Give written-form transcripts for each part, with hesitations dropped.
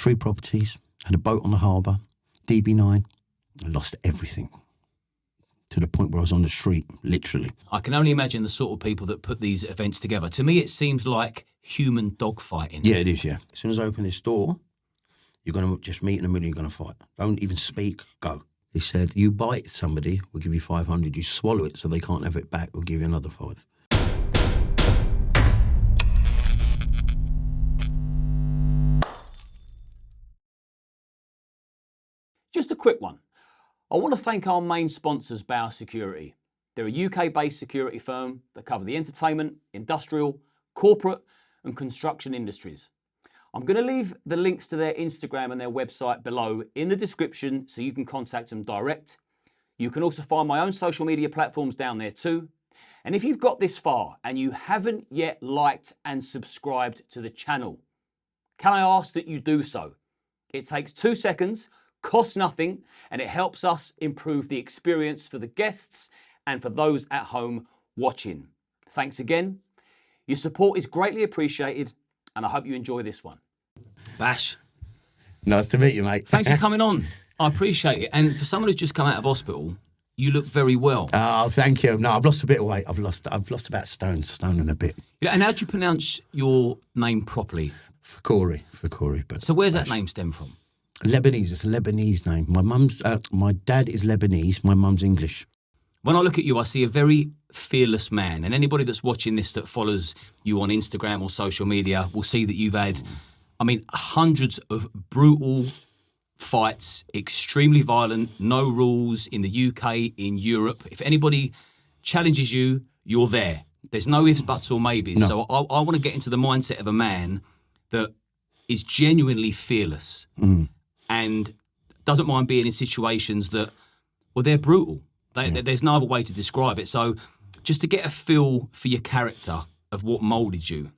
3 properties, had a boat on the harbour, DB9. I lost everything to the point where I was on the street, literally. I can only imagine the sort of people that put these events together. To me, it seems like human dogfighting. Yeah, it is, yeah. As soon as I open this door, you're going to just meet in the middle, you're going to fight. Don't even speak, go. He said, you bite somebody, we'll give you 500. You swallow it so they can't have it back, we'll give you another 5. Just a quick one. I want to thank our main sponsors, Bash Security. They're a UK-based security firm that cover the entertainment, industrial, corporate and construction industries. I'm going to leave the links to their Instagram and their website below in the description so you can contact them direct. You can also find my own social media platforms down there too. And if you've got this far and you haven't yet liked and subscribed to the channel, can I ask that you do so? It takes 2 seconds, costs nothing, and it helps us improve the experience for the guests and for those at home watching. Thanks again. Your support is greatly appreciated, and I hope you enjoy this one. Bash. Nice to meet you, mate. Thanks for coming on. I appreciate it. And for someone who's just come out of hospital, you look very well. Oh, thank you. No, I've lost a bit of weight. I've lost about stone and a bit. Yeah, and how do you pronounce your name properly? Fakhouri. But so where's that name stem from? Lebanese. It's a Lebanese name. My dad is Lebanese. My mum's English. When I look at you, I see a very fearless man. And anybody that's watching this that follows you on Instagram or social media will see that you've had, hundreds of brutal fights, extremely violent, no rules in the UK, in Europe. If anybody challenges you, you're there. There's no ifs, buts or maybes. No. So I want to get into the mindset of a man that is genuinely fearless and doesn't mind being in situations that, well, they're brutal. There's no other way to describe it. So just to get a feel for your character of what moulded you,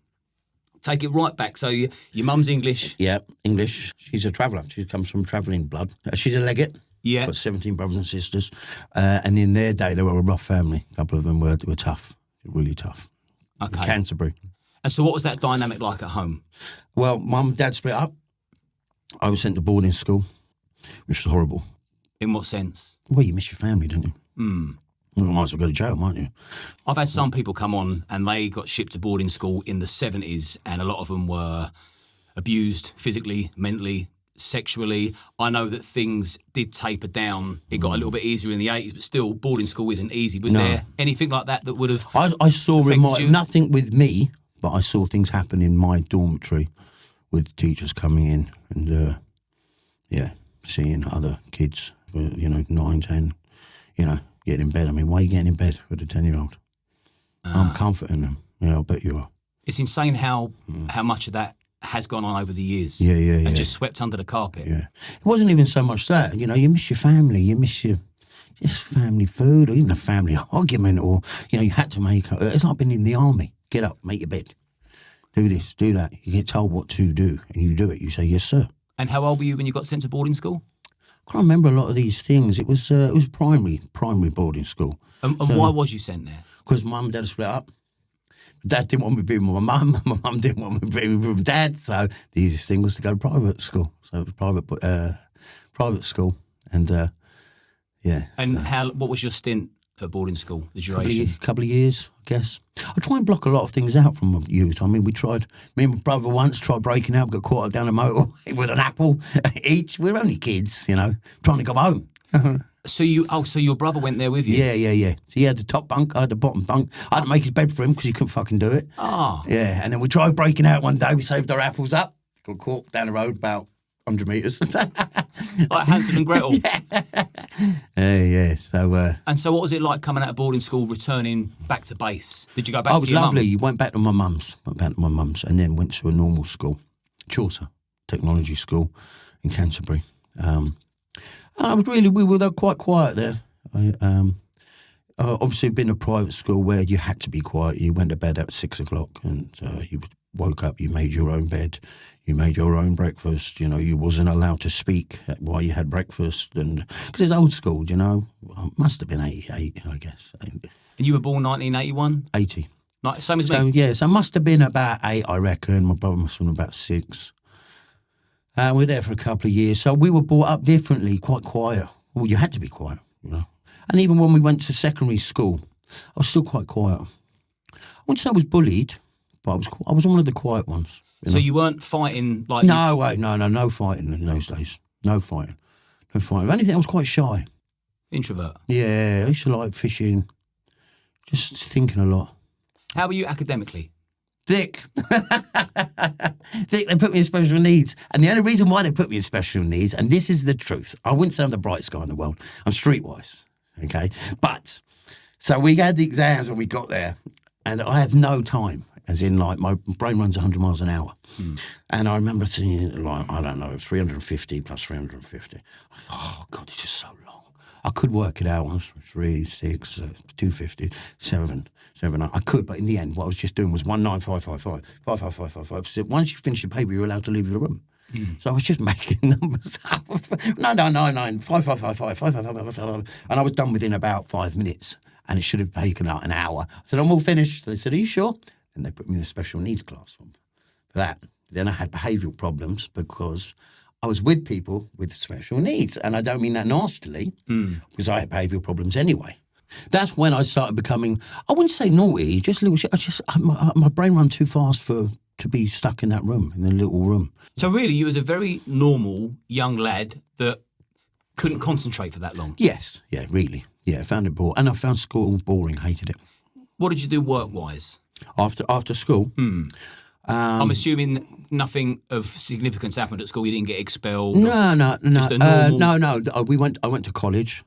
take it right back. So your mum's English. Yeah, English. She's a traveller. She comes from travelling blood. She's a legate. Yeah. Got 17 brothers and sisters. And in their day, they were a rough family. A couple of them were tough, really tough. Okay. Canterbury. And so what was that dynamic like at home? Well, mum and dad split up. I was sent to boarding school, which was horrible. In what sense? Well, you miss your family, don't you? You might as well go to jail, mightn't you? I've had some people come on and they got shipped to boarding school in the 70s and a lot of them were abused physically, mentally, sexually. I know that things did taper down. It got a little bit easier in the 80s, but still boarding school isn't easy. Was there anything like that would have I saw you? Nothing with me, but I saw things happen in my dormitory with teachers coming in and, seeing other kids, 9, 10, getting in bed. I mean, why are you getting in bed with a 10-year-old? I'm comforting them. Yeah, I bet you are. It's insane how much of that has gone on over the years. Yeah. And just swept under the carpet. Yeah. It wasn't even so much that. You miss your family. You miss your just family food or even a family argument or, you had to make... It's like being in the army. Get up, make your bed. Do this, do that. You get told what to do and you do it. You say, yes, sir. And how old were you when you got sent to boarding school? I can't remember a lot of these things. It was primary boarding school. And why was you sent there? Because mum and dad split up. Dad didn't want me to be with my mum. My mum didn't want me to be with dad. So the easiest thing was to go to private school. So it was private school. And, And what was your stint at boarding school, the duration? Couple of years, I guess. I try and block a lot of things out from my youth. I mean, me and my brother once tried breaking out, got caught up down the motorway with an apple each. We were only kids, trying to go home. So your brother went there with you? Yeah. So he had the top bunk, I had the bottom bunk. I had to make his bed for him because he couldn't fucking do it. Oh. Yeah, and then we tried breaking out one day. We saved our apples up. Got caught down the road about 100 metres. Like Hansel and Gretel? Yeah. So. And so what was it like coming out of boarding school, returning back to base? Did you go back to your mum? It was lovely. Went back to my mum's. And then went to a normal school, Chaucer Technology School in Canterbury. We were quite quiet there. Obviously, been a private school where you had to be quiet. You went to bed at 6 o'clock and you woke up, you made your own bed, you made your own breakfast. You wasn't allowed to speak while you had breakfast. And because it's old school, must have been 88, I guess. And you were born 1981? 80. Same as me? So it must have been about 8, I reckon. My brother must have been about 6. And we were there for a couple of years. So we were brought up differently, quite quiet. Well, you had to be quiet, you know. And even when we went to secondary school, I was still quite quiet. I wouldn't say I was bullied, but I was one of the quiet ones. So you weren't fighting like... No fighting in those days. No fighting. If anything, I was quite shy. Introvert? Yeah, I used to like fishing, just thinking a lot. How were you academically? Thick. Thick, they put me in special needs. And the only reason why they put me in special needs, and this is the truth, I wouldn't say I'm the brightest guy in the world. I'm streetwise, okay? But, so we had the exams when we got there, and I had no time, as in, like, my brain runs 100 miles an hour. And I remember seeing, like, I don't know, 350 plus 350. I thought, oh, God, this is so long. I could work it out. 3, 6, 250, 7. I could, but in the end, what I was just doing was 19555, 55555. So once you finish your paper, you're allowed to leave the room. So I was just making numbers up. 9, 5555, 5555, and I was done within about 5 minutes. And it should have taken out an hour. I said, I'm all finished. They said, are you sure? And they put me in a special needs class for that. Then I had behavioural problems because I was with people with special needs. And I don't mean that nastily, because I had behavioural problems anyway. That's when I started becoming, I wouldn't say naughty, just a little shit. My brain ran too fast to be stuck in that room, in the little room. So really, you was a very normal young lad that couldn't concentrate for that long? Yes, yeah, really. Yeah, I found it boring. And I found school boring, hated it. What did you do work-wise? After school? I'm assuming nothing of significance happened at school. You didn't get expelled? No. Just a normal... No. I went to college.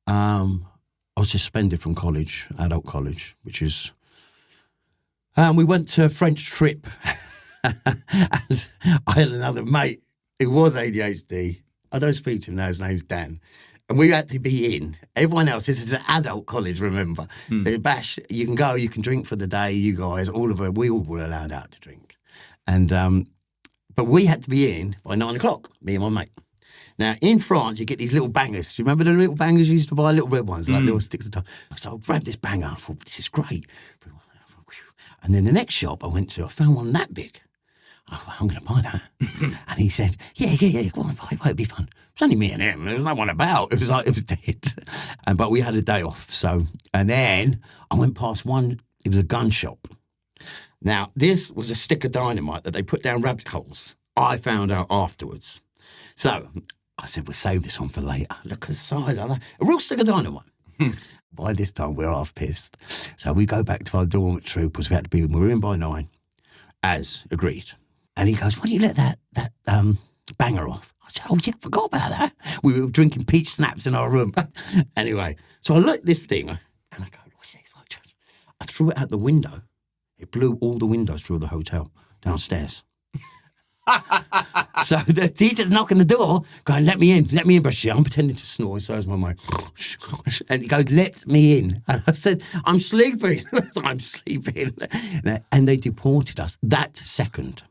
I was suspended from college, adult college, which is... we went to a French trip. And I had another mate who was ADHD. I don't speak to him now. His name's Dan. And we had to be in. Everyone else, this is an adult college, remember. Bash, you can go, you can drink for the day, you guys, all of us, we all were allowed out to drink. And but we had to be in by 9 o'clock, me and my mate. Now, in France, you get these little bangers. Do you remember the little bangers you used to buy, little red ones, like little sticks of time? So I grabbed this banger, I thought, this is great. And then the next shop I went to, I found one that big. I thought, I'm going to buy that. And he said, yeah, go on, buy it, it'll be fun. It's only me and him. There was no one about. It was like, it was dead. But we had a day off. So, and then I went past one, it was a gun shop. Now, this was a stick of dynamite that they put down rabbit holes. I found out afterwards. So I said, we'll save this one for later. Look at the size of that. A real stick of dynamite. By this time, we're half pissed. So we go back to our dormitory because we were in by 9, as agreed. And he goes, why do you let that banger off? I said, oh, yeah, I forgot about that. We were drinking peach snaps in our room. Anyway, so I looked at this thing, and I go, what's this? I threw it out the window. It blew all the windows through the hotel downstairs. So the teacher's knocking the door, going, let me in, brush. I'm pretending to snore, so is my mate. And he goes, let me in. And I said, I'm sleeping. I'm sleeping. And they deported us that second.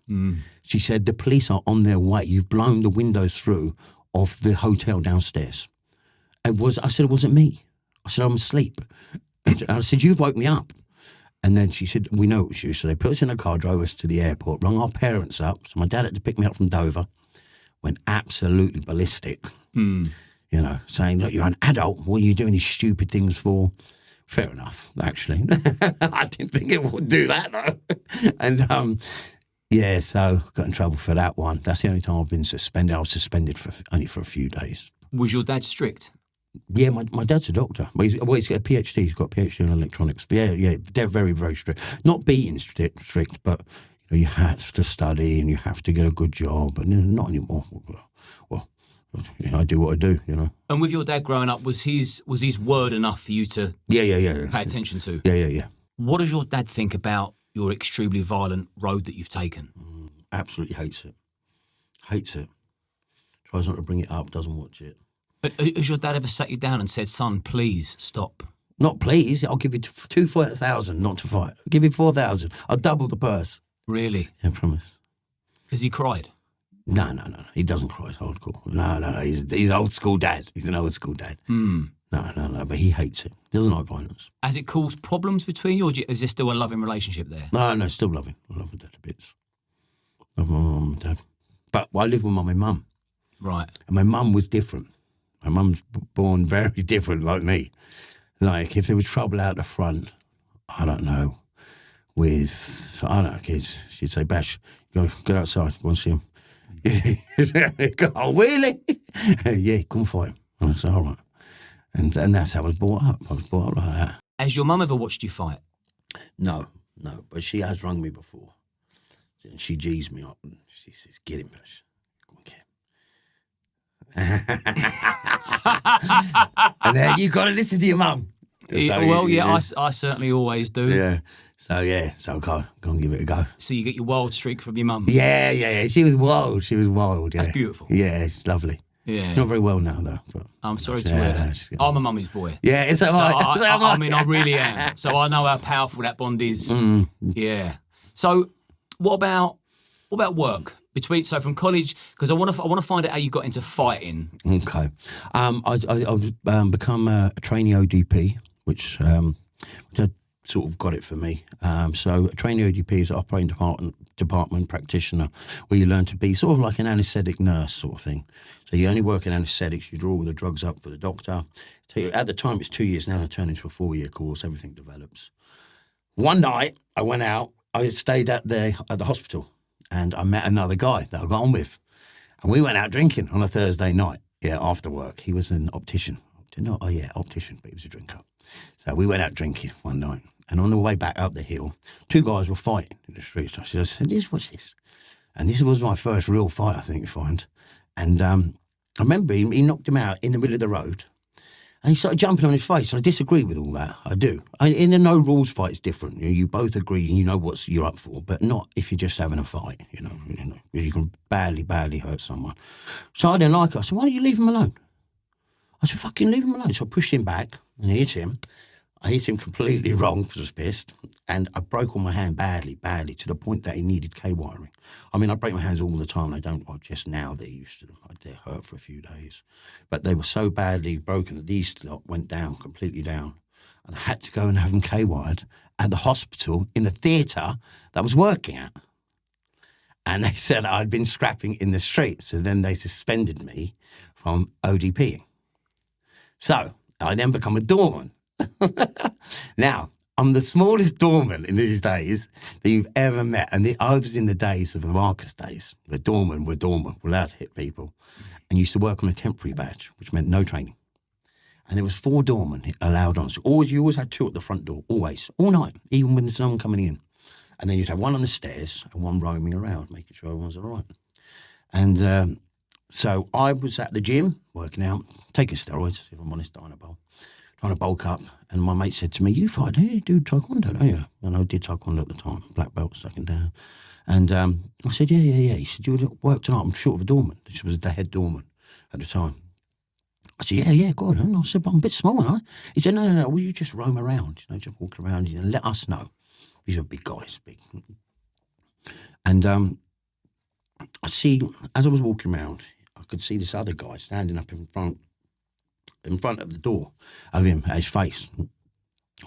She said, the police are on their way. You've blown the windows through of the hotel downstairs. I said, it wasn't me. I said, I'm asleep. And I said, you've woke me up. And then she said, we know it was you. So they put us in a car, drove us to the airport, rung our parents up. So my dad had to pick me up from Dover, went absolutely ballistic, you know, saying, look, you're an adult. What are you doing these stupid things for? Fair enough, actually. I didn't think it would do that, though. And, yeah, so got in trouble for that one. That's the only time I've been suspended. I was suspended only for a few days. Was your dad strict? Yeah, my dad's a doctor. He's got a PhD. He's got a PhD in electronics. Yeah, they're very, very strict. Not being strict, but you know, you have to study and you have to get a good job. And not anymore. Well, you know, I do what I do. You know. And with your dad growing up, was his word enough for you to pay attention to? Yeah. What does your dad think about your extremely violent road that you've taken? Absolutely hates it. Hates it. Tries not to bring it up. Doesn't watch it. Has your dad ever sat you down and said, son, please stop? Not please. I'll give you 2,000 not to fight. I'll give you 4,000. I'll double the purse. Really? I promise. Has he cried? No. He doesn't cry. It's hardcore. No. He's old school dad. He's an old school dad. No. But he hates it. He doesn't like violence. Has it caused problems between you, or is there still a loving relationship there? No, still loving. I love my dad to bits. Love my mum and dad. But I lived with my mum. Right. And my mum was different. My mum's born very different like me. Like, if there was trouble out the front, I don't know, with, I don't know, kids, she'd say, Bash, get outside, go and see him. Oh, really? Yeah, come fight him. And I said, all right. And that's how I was brought up. I was brought up like that. Has your mum ever watched you fight? No, but she has rung me before. And she G's me up and she says, get him, Bash. Go and get him. And then you got to listen to your mum. So, I certainly always do. Yeah. So I can't go and give it a go. So you get your wild streak from your mum? Yeah. She was wild. Yeah. That's beautiful. Yeah, it's lovely. Yeah. She's not very well now, though. But I'm sorry to hear that. I'm a mummy's boy. Yeah, it's all right. I mean, I really am. So I know how powerful that bond is. Yeah. So what about work? From college, because I want to find out how you got into fighting. Okay. I've become a trainee ODP, which sort of got it for me. So a trainee ODP is an operating department practitioner, where you learn to be sort of like an anaesthetic nurse sort of thing. So you only work in anaesthetics, you draw all the drugs up for the doctor. So at the time it's 2 years, now it turned into a 4-year course, everything develops. One night I went out, I stayed at the hospital, and I met another guy that I got on with. And we went out drinking on a Thursday night, after work. He was an optician. Optician, but he was a drinker. So we went out drinking one night. And on the way back up the hill, 2 guys were fighting in the streets. I said, what's this? And this was my first real fight, I think, you find. And I remember he knocked him out in the middle of the road. And he started jumping on his face. And I disagree with all that. I do. In a no-rules fight, it's different. You both agree and you know what you're up for, but not if you're just having a fight, because you can badly hurt someone. So I didn't like it. I said, why don't you leave him alone? I said, fucking leave him alone. So I pushed him back and hit him. I hit him completely wrong because I was pissed. And I broke on my hand badly, to the point that he needed K-wiring. I mean, I break my hands all the time. I don't just now. They hurt for a few days. But they were so badly broken that these went down, completely down. And I had to go and have them K-wired at the hospital in the theatre that I was working at. And they said I'd been scrapping in the street. So then they suspended me from ODPing. So I then become a doorman. Now, I'm the smallest doorman in these days that you've ever met. And I was in the days of the Marcus days. The doorman were allowed to hit people. And used to work on a temporary badge, which meant no training. And there was 4 doormen allowed on. So you always had 2 at the front door, always, all night, even when there's no one coming in. And then you'd have 1 on the stairs and 1 roaming around, making sure everyone's all right. And so I was at the gym, working out, taking steroids, if I'm honest, trying to bulk up. And my mate said to me, you fight, you do taekwondo, don't you? And I did taekwondo at the time, black belt, second down. And I said, yeah. He said, you work tonight, I'm short of a doorman. This was the head doorman at the time. I said, yeah, go on. And I said, but I'm a bit small, aren't I? He said, no, will you just roam around, just walk around and let us know. These are big guys, big. And I see, as I was walking around, I could see this other guy standing up in front of the door of him, at his face.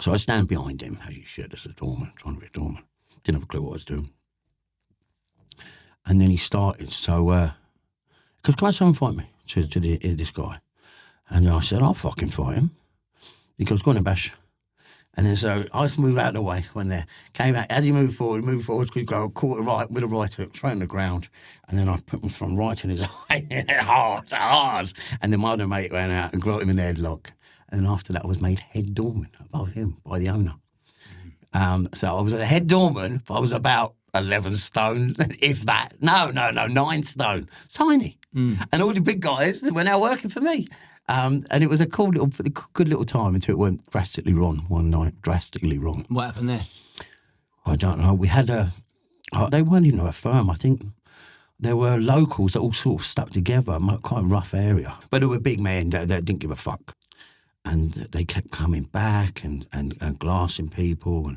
So I stand behind him, as you should, as a doorman, trying to be a doorman. Didn't have a clue what I was doing. And then he started, so, come on, someone fight me, to this guy. And I said, I'll fucking fight him. He goes, go on then, Bash. And then so I just moved out of the way when they came out. As he moved forward, because he caught it right with a right hook, straight on the ground. And then I put him from right in his eye, hard. And then my other mate ran out and got him in the headlock. And then after that, I was made head doorman above him by the owner. So I was a head doorman, but I was about 11 stone, if that. No, 9 stone. Tiny. And all the big guys were now working for me. And it was a good little time until it went drastically wrong one night. Drastically wrong. What happened there? I don't know. We had they weren't even a firm. I think there were locals that all sort of stuck together, quite a rough area. But there were big men that didn't give a fuck. And they kept coming back and glassing people.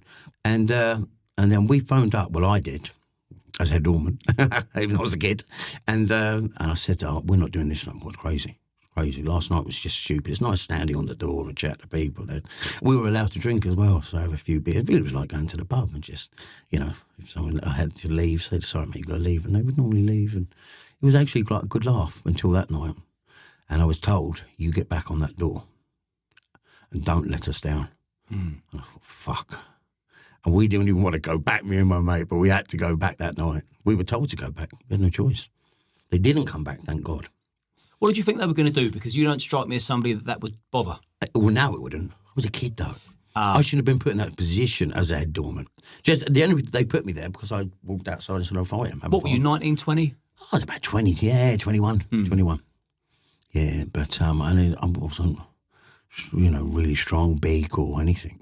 And then we phoned up, well, I did, as head doorman, even though I was a kid. And I said, we're not doing this no more. It's crazy. Last night was just stupid. It's nice standing on the door and chat to people. We were allowed to drink as well, so have a few beers. It really was like going to the pub and just, if someone had to leave, said, sorry, mate, you got to leave. And they would normally leave. And, It was actually like a good laugh until that night. And I was told, you get back on that door and don't let us down. And I thought, fuck. And we didn't even want to go back, me and my mate, but we had to go back that night. We were told to go back. We had no choice. They didn't come back, thank God. What did you think they were going to do? Because you don't strike me as somebody that would bother. Well, now it wouldn't. I was a kid, though. I shouldn't have been put in that position as a head doorman. Just the only they put me there because I walked outside and said, I'll fight him. What were you, 19, 20? I was about 20, 21. 21. Yeah, but I wasn't, really strong, big or anything,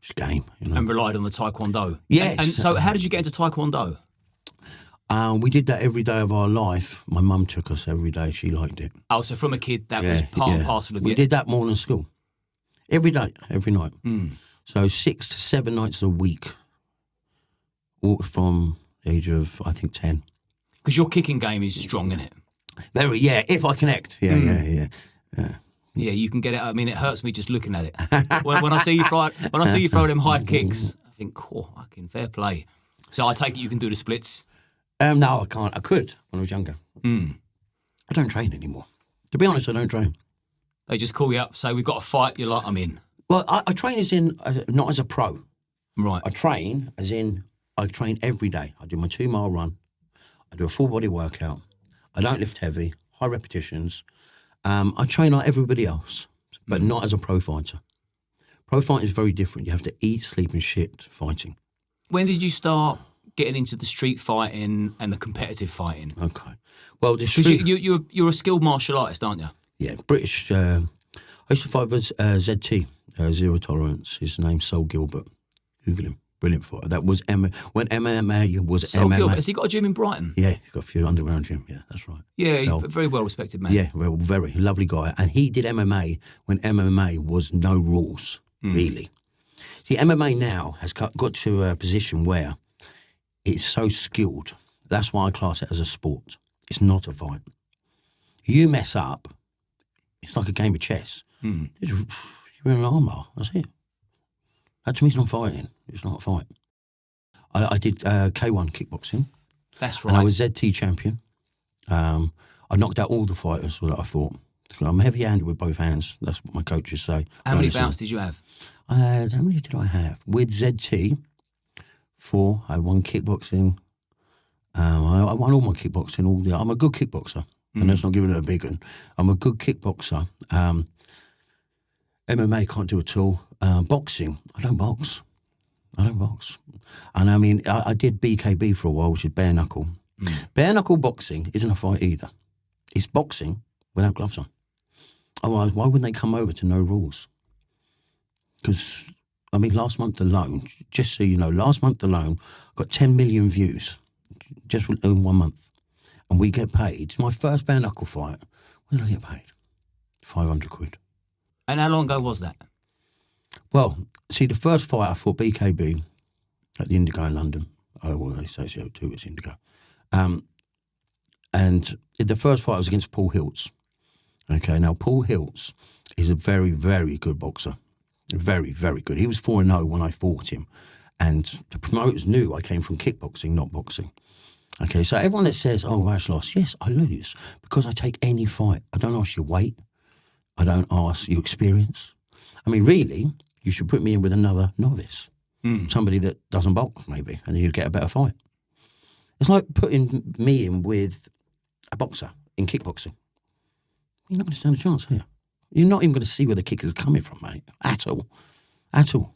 Just game, And relied on the Taekwondo? Yes. And so how did you get into Taekwondo? We did that every day of our life. My mum took us every day. She liked it. Oh, so from a kid, that was part and parcel of it? We did that more than school. Every day, every night. So 6 to 7 nights a week. All from the age of, I think, 10. Because your kicking game is strong, isn't it? Very, if I connect. Yeah. Yeah, you can get it. I mean, it hurts me just looking at it. when I see you throw them high kicks, I think, fucking fair play. So I take it you can do the splits. No, I can't. I could when I was younger. I don't train anymore. To be honest, I don't train. They just call you up, say, we've got a fight, you're like, I'm in. Well, I train as in, not as a pro. Right. I train as in, I train every day. I do my 2-mile run. I do a full body workout. I don't lift heavy, high repetitions. I train like everybody else, but not as a pro fighter. Pro fighting is very different. You have to eat, sleep and shit fighting. When did you start getting into the street fighting and the competitive fighting? Okay. Well, you're a skilled martial artist, aren't you? Yeah, British. I used to fight with ZT, Zero Tolerance. His name's Sol Gilbert. Google him. Brilliant fighter. That was when MMA was Sol MMA. Gilbert, has he got a gym in Brighton? Yeah, he's got a few underground gym. Yeah, that's right. Yeah, he's a very well respected man. Yeah, well, very lovely guy. And he did MMA when MMA was no rules, really. See, MMA now has got to a position where it's so skilled. That's why I class it as a sport. It's not a fight. You mess up, it's like a game of chess. You're in an armbar. That's it. That to me is not fighting. It's not a fight. I did K1 kickboxing. That's right. And I was ZT champion. I knocked out all the fighters that I fought. I'm heavy-handed with both hands. That's what my coaches say. How many bouts did you have? How many did I have? With ZT, 4. I had 1 kickboxing. I won all my kickboxing. I'm a good kickboxer. And that's not giving it a big one. I'm a good kickboxer. MMA can't do it all. Boxing, I don't box. And I mean, I did BKB for a while, which is bare knuckle. Bare knuckle boxing isn't a fight either. It's boxing without gloves on. Otherwise, why wouldn't they come over to no rules? Because, I mean, last month alone, just so you know, got 10 million views just in 1 month. And we get paid. My first bare knuckle fight, what did I get paid? 500 quid. And how long ago was that? Well, see, the first fight I fought BKB at the Indigo in London. Oh, well, they say CO2, it's Indigo. And the first fight was against Paul Hiltz. Okay, now Paul Hiltz is a very, very good boxer. Very, very good. He was 4-0 when I fought him. And the promoters knew I came from kickboxing, not boxing. Okay, so everyone that says, oh, Rash lost, yes, I lose because I take any fight. I don't ask your weight. I don't ask your experience. I mean, really, you should put me in with another novice, somebody that doesn't box, maybe, and you'd get a better fight. It's like putting me in with a boxer in kickboxing. You're not going to stand a chance, are you? You're not even going to see where the kick is coming from, mate, at all. At all.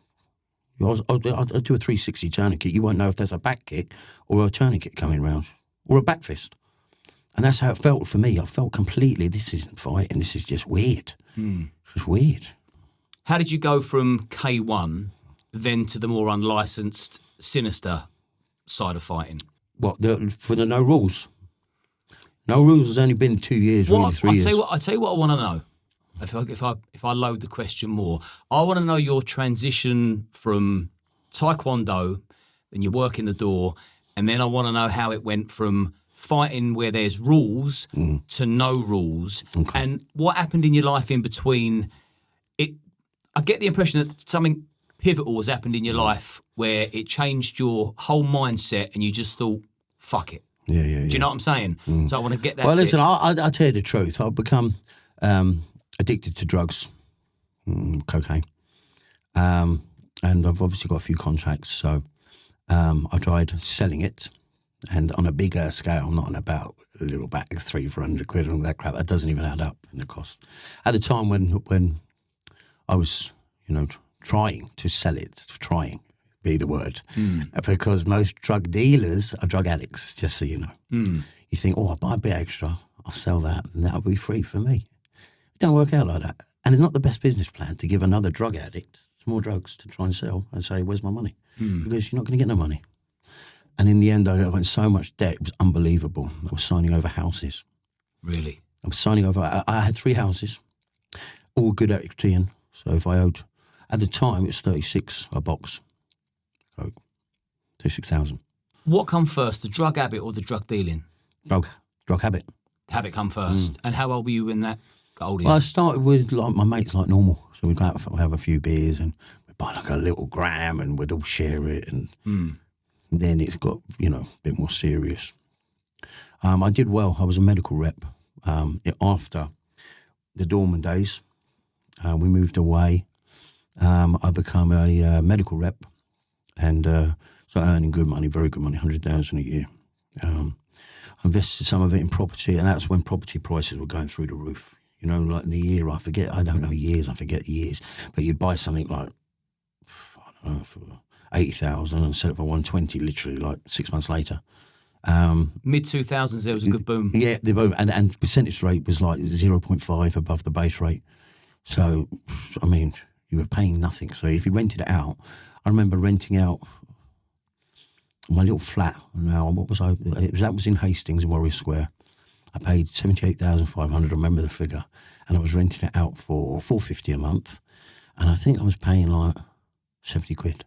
I'll do a 360 tourniquet. You won't know if there's a back kick or a tourniquet coming round or a back fist. And that's how it felt for me. I felt completely, this isn't fighting, this is just weird. It's just weird. How did you go from K1 then to the more unlicensed, sinister side of fighting? What, for the no rules? No rules has only been 2 years, really 3 years. I tell you what I want to know. If I load the question more, I want to know your transition from Taekwondo, then you work in the door, and then I want to know how it went from fighting where there's rules to no rules, and what happened in your life in between. I get the impression that something pivotal has happened in your life where it changed your whole mindset, and you just thought, "Fuck it, Yeah. Do you know what I'm saying? So I want to get that. Well, listen, I'll tell you the truth. I've become addicted to drugs, cocaine. And I've obviously got a few contracts, so I tried selling it, and on a bigger scale, not on about a little bag, 300-400 quid and all that crap. That doesn't even add up in the cost. At the time when I was, trying to sell it, be the word, because most drug dealers are drug addicts, just so you know. You think, I'll buy a bit extra, I'll sell that, and that'll be free for me. It don't work out like that. And it's not the best business plan to give another drug addict more drugs to try and sell and say, where's my money? Because you're not going to get no money. And in the end, I got in so much debt, it was unbelievable. I was signing over houses. Really? I was signing over, I had 3 houses, all good equity in. So if I owed, at the time, it was 36 a box. Coke. 36,000. What come first, the drug habit or the drug dealing? Drug habit. Habit come first. And how old were you when that got older? Well, I started with like my mates like normal. So we'd go out and have a few beers and we'd buy like a little gram and we'd all share it. And then it's got, a bit more serious. I did well. I was a medical rep. After the Dorman days, we moved away. I became a medical rep and started earning good money, very good money, 100,000 a year. I invested some of it in property, and that's when property prices were going through the roof. Like in the year, I forget years, but you'd buy something like, I don't know, for 80,000 and sell it for 120 literally, like 6 months later. Mid-2000s, there was a good boom. Yeah, the boom, and percentage rate was like 0.5 above the base rate. So, you were paying nothing. So if you rented it out, I remember renting out my little flat. Now, that was in Hastings in Warrior Square. I paid 78,500. I remember the figure, and I was renting it out for $450 a month, and I think I was paying like 70 quid.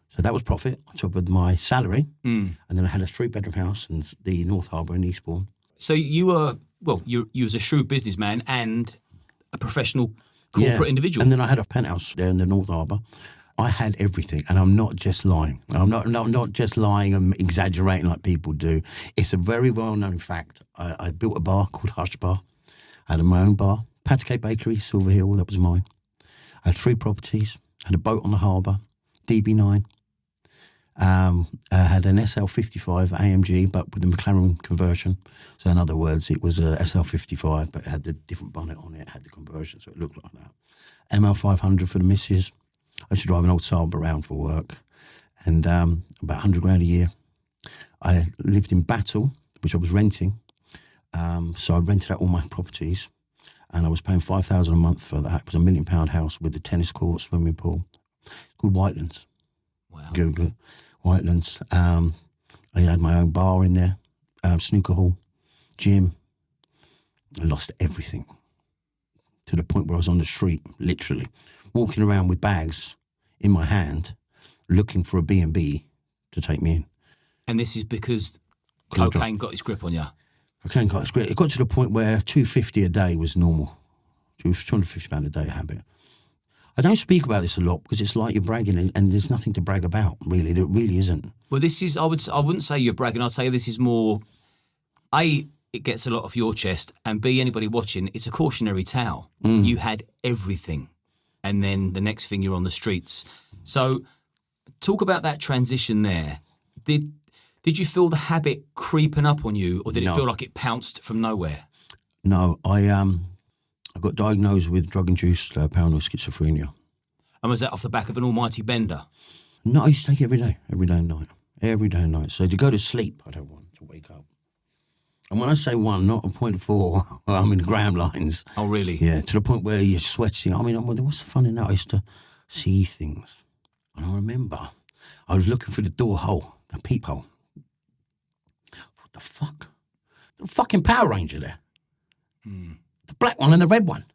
So that was profit on top of my salary, and then I had a 3-bedroom house in the North Harbour in Eastbourne. So you were you was a shrewd businessman and a professional corporate individual. And then I had a penthouse there in the North Harbour. I had everything, and I'm not just lying. I'm not just lying and exaggerating like people do. It's a very well-known fact. I built a bar called Hush Bar. I had my own bar. Patacate Bakery, Silver Hill, that was mine. I had 3 properties. I had a boat on the harbour, DB9. I had an SL55 AMG, but with the McLaren conversion. So in other words, it was a SL55, but it had the different bonnet on it. It had the conversion, so it looked like that. ML500 for the missus. I used to drive an old Saab around for work, and about 100 grand a year. I lived in Battle, which I was renting, so I rented out all my properties, and I was paying 5,000 a month for that. It was a £1 million house with a tennis court, swimming pool, called Whitelands. Wow. Google it, Whitelands. I had my own bar in there, snooker hall, gym. I lost everything to the point where I was on the street, literally, walking around with bags in my hand, looking for a B&B to take me in. And this is because cocaine got its grip on you? Cocaine got its grip. It got to the point where $250 a day was normal. It was £250 a day habit. I don't speak about this a lot because it's like you're bragging and there's nothing to brag about, really. There really isn't. Well, this is, I wouldn't say you're bragging. I'd say this is more, A, it gets a lot off your chest, and B, anybody watching, it's a cautionary tale. You had everything, and then the next thing you're on the streets. So talk about that transition there. Did you feel the habit creeping up on you, or did it feel like it pounced from nowhere? No, I got diagnosed with drug-induced paranoid schizophrenia. And was that off the back of an almighty bender? No, I used to take it every day and night. Every day and night. So to go to sleep, I'd have one to wake up. And when I say one, not a 0.4, I'm in gram lines. Oh, really? Yeah, to the point where you're sweating. I mean, what's the fun in that? I used to see things. And I remember I was looking through the door hole, the peephole. What the fuck? The fucking Power Ranger there. The black one and the red one.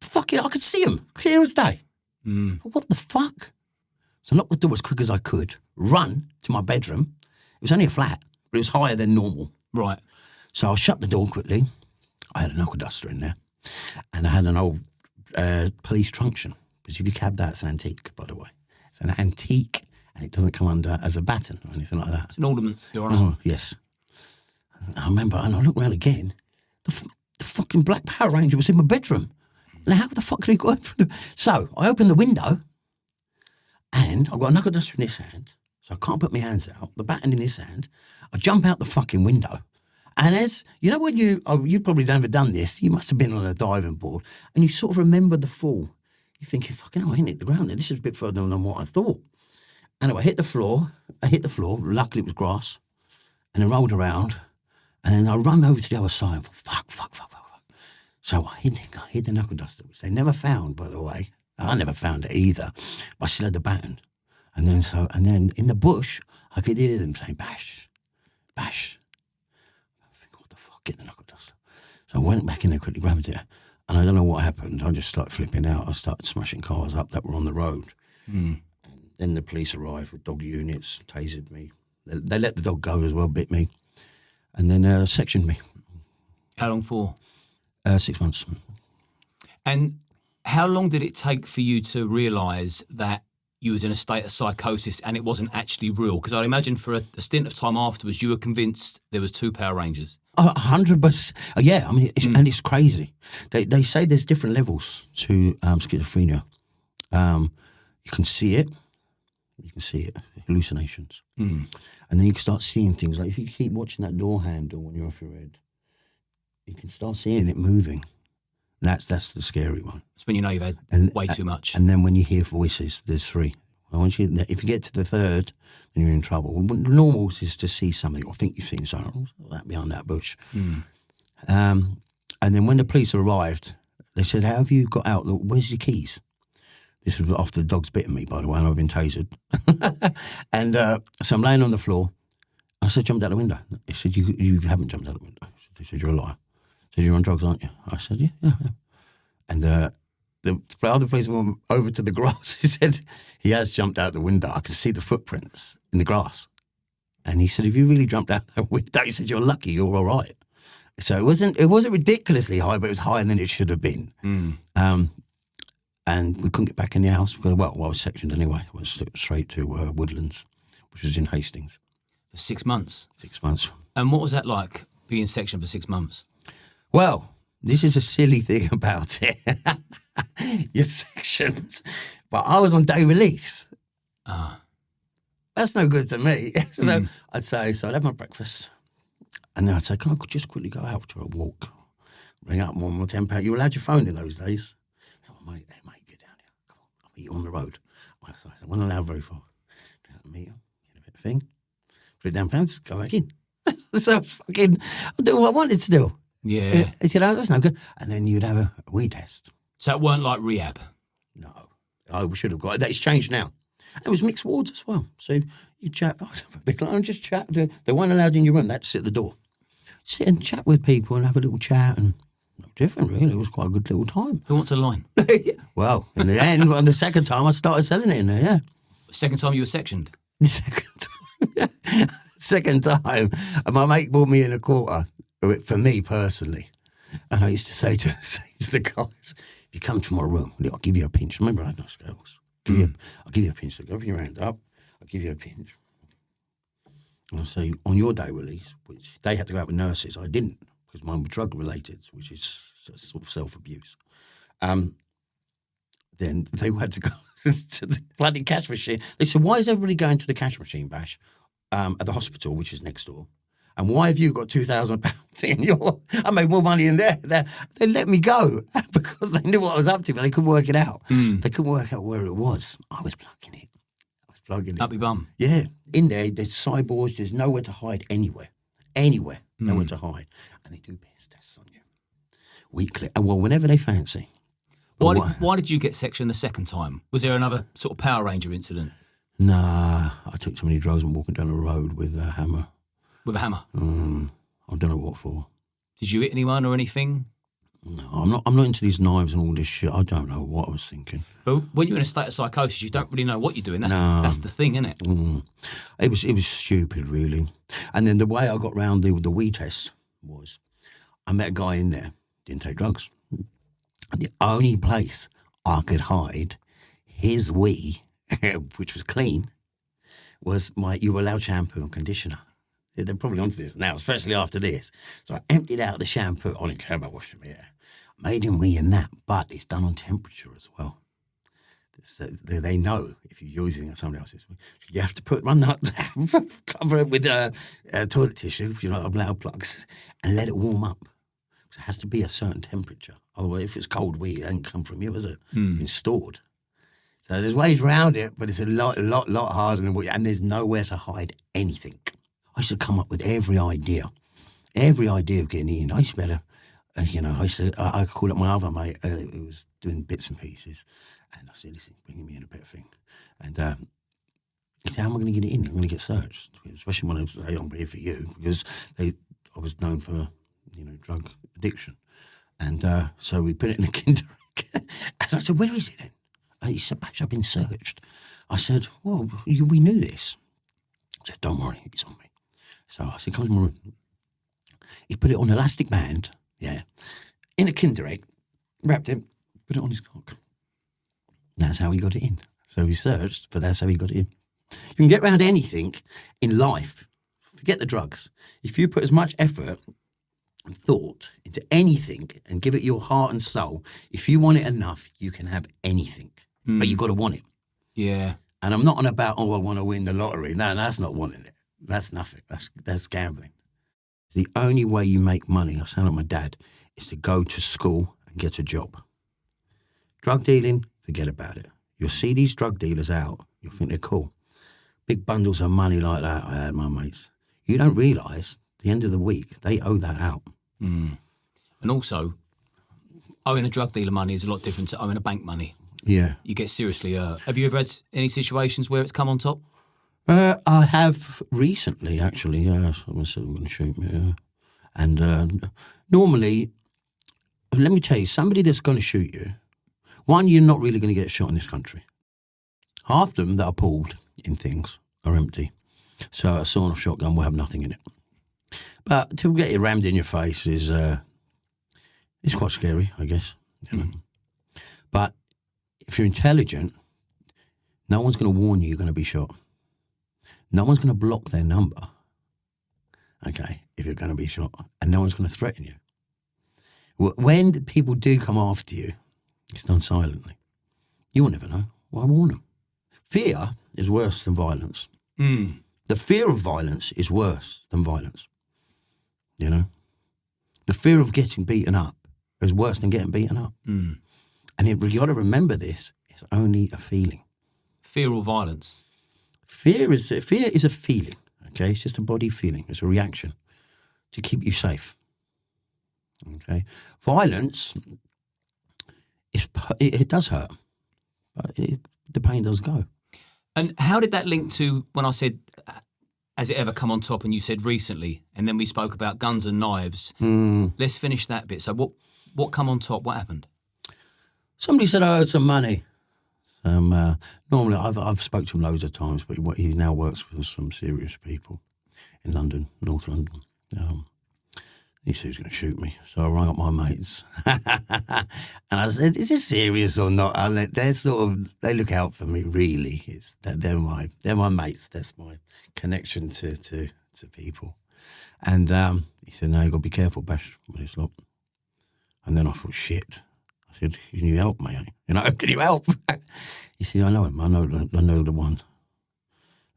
Fucking, I could see them, clear as day. But what the fuck? So I locked the door as quick as I could, run to my bedroom. It was only a flat, but it was higher than normal. Right. So I shut the door quickly. I had a knuckle duster in there. And I had an old police truncheon. Because if you cab that, it's an antique, by the way. It's an antique, and it doesn't come under as a baton or anything like that. It's an ornament, Your Honour. Oh, yes. I remember, and I looked around again. The fucking Black Power Ranger was in my bedroom. Now, how the fuck could he go over So I opened the window, and I've got a knuckle duster in this hand, so I can't put my hands out. The baton in this hand. I jump out the fucking window. And as, you know when you've probably never done this, you must have been on a diving board, and you sort of remember the fall. You're thinking, fucking hell, I hit the ground there. This is a bit further than what I thought. Anyway, I hit the floor. Luckily, it was grass. And I rolled around. And then I run over to the other side. Fuck. So I hid the knuckle duster, which they never found, by the way. I never found it either. But I still had the baton. And then in the bush, I could hear them saying, Bash. I think, what the fuck, get the knuckle duster. So I went back in there, quickly grabbed it. And I don't know what happened. I just started flipping out. I started smashing cars up that were on the road. And then the police arrived with dog units, tasered me. They let the dog go as well, bit me. And then sectioned me. How long for? 6 months. And how long did it take for you to realise that you was in a state of psychosis and it wasn't actually real? Because I'd imagine for a stint of time afterwards, you were convinced there was 2 Power Rangers. 100%. Yeah, I mean, and it's crazy. They say there's different levels to schizophrenia. You can see it, hallucinations. And then you can start seeing things, like if you keep watching that door handle when you're off your head, you can start seeing it moving. That's the scary one. It's when you know you've had way too much. And then when you hear voices, there's 3. If you get to the 3rd, then you're in trouble. The normal is to see something or think you've seen something, that behind that bush. And then when the police arrived, they said, how have you got out? Where's your keys? This was after the dog's bitten me, by the way, and I've been tasered. And so I'm laying on the floor. I said, jumped out the window. He said, you haven't jumped out the window. He said, you're a liar. He said, you're on drugs, aren't you? I said, yeah. And the other police went over to the grass. He said, he has jumped out the window. I can see the footprints in the grass. And he said, if you really jumped out the window, he said, you're lucky, you're all right. So it wasn't ridiculously high, but it was higher than it should have been. And we couldn't get back in the house because, well, I was sectioned anyway. I went straight to Woodlands, which was in Hastings. For 6 months? 6 months. And what was that like, being sectioned for 6 months? Well, this is a silly thing about it. You're sectioned, but I was on day release. That's no good to me. So I'd have my breakfast, and then I'd say, can I just quickly go out to a walk? Ring up one more £10. You were allowed your phone in those days. Oh, mate, get down here. Come on, I'll meet you on the road. I wasn't allowed very far. Meet you, get a bit of thing. Put it down pants, go back in. So I'm doing what I wanted to do. Yeah. That's no good. And then you'd have a wee test. So it weren't like rehab? No. I should have got it. That's changed now. And it was mixed wards as well. So you chat, just chat. They weren't allowed in your room. They had to sit at the door. Sit and chat with people and have a little chat, and no different really. It was quite a good little time. Who wants a line? Well, in the end, on the second time, I started selling it in there, yeah. Second time you were sectioned? The second time. And my mate bought me in a quarter, for me personally. And I used to say to the guys, if you come to my room, I'll give you a pinch. Remember, I had no scales. I'll give you a pinch. So go open your hand up. I'll give you a pinch. And I'll say, on your day release, which they had to go out with nurses, I didn't, because mine was drug-related, which is sort of self-abuse. Then they had to go to the bloody cash machine. They said, why is everybody going to the cash machine, Bash, at the hospital, which is next door? And why have you got £2,000 in your... I made more money in there. They let me go because they knew what I was up to, but they couldn't work it out. They couldn't work out where it was. I was plugging it. Up your bum? Yeah. In there, there's cyborgs. There's nowhere to hide anywhere. Nowhere to hide. And they do piss tests on you. Weekly. Well, whenever they fancy. Why did you get sectioned the second time? Was there another sort of Power Ranger incident? Nah. I took too many drugs and walking down the road with a hammer. With a hammer? I don't know what for. Did you hit anyone or anything? No, I'm not into these knives and all this shit. I don't know what I was thinking. But when you're in a state of psychosis, you don't really know what you're doing. That's the thing, isn't it? It was stupid, really. And then the way I got round the wee test was, I met a guy in there, didn't take drugs. And the only place I could hide his wee, which was clean, was you were allowed shampoo and conditioner. They're probably onto this now, especially after this. So I emptied out the shampoo. I didn't care about washing my hair. Made him wee and that, but it's done on temperature as well. So they know if you're using somebody else's. You have to run that, cover it with toilet tissue, loud plugs, and let it warm up. It has to be a certain temperature. Otherwise, if it's cold wee, it ain't come from you, is it? It's stored. So there's ways around it, but it's a lot harder than and there's nowhere to hide anything. I used to come up with every idea of getting in. I used to better, I called up my other mate who was doing bits and pieces, and I said, listen, bringing me in a bit of thing. And he said, how am I going to get it in? I'm going to get searched, especially when I was I'm here for you, because I was known for, drug addiction. And so we put it in a kinder egg. And I said, where is it then? He said, Bash, I've been searched. I said, well, we knew this. I said, don't worry, it's on me. So I said, come to my room. He put it on an elastic band, in a kinder egg, wrapped it, put it on his cock. That's how he got it in. So he searched, but that's how he got it in. You can get around anything in life. Forget the drugs. If you put as much effort and thought into anything and give it your heart and soul, if you want it enough, you can have anything. But you've got to want it. Yeah. And I'm not on about, I want to win the lottery. No, that's not wanting it. That's nothing. That's gambling. The only way you make money, I sound like my dad, is to go to school and get a job. Drug dealing, forget about it. You'll see these drug dealers out, you'll think they're cool. Big bundles of money like that, I had my mates. You don't realise, at the end of the week, they owe that out. And also, owing a drug dealer money is a lot different to owing a bank money. Yeah. You get seriously hurt. Have you ever had any situations where it's come on top? I have recently, actually. Someone said we're going to shoot me. And normally, let me tell you, somebody that's going to shoot you, one, you're not really going to get shot in this country. Half them that are pulled in things are empty. So a sawn-off shotgun will have nothing in it. But to get it rammed in your face is quite scary, I guess. But if you're intelligent, no one's going to warn you you're going to be shot. No one's going to block their number, okay, if you're going to be shot, and no one's going to threaten you. When people do come after you, it's done silently. You'll never know. Why warn them? Fear is worse than violence. The fear of violence is worse than violence. The fear of getting beaten up is worse than getting beaten up. And you've got to remember this, it's only a feeling. Fear or violence? Fear is a feeling, okay? It's just a body feeling. It's a reaction to keep you safe, okay? Violence, it does hurt, but the pain does go. And how did that link to when I said, has it ever come on top, and you said recently, and then we spoke about guns and knives. Let's finish that bit. So what come on top? What happened? Somebody said I owed some money. Normally, I've spoken to him loads of times, but he now works for some serious people in London, North London. He said he was going to shoot me, so I rang up my mates, and I said, "Is this serious or not?" And they look out for me. Really, they're my mates. That's my connection to people. And he said, "No, you got to be careful, Bash, with this lot." And then I thought, shit. I said, "Can you help me? Can you help?" He said, "I know him. I know the one."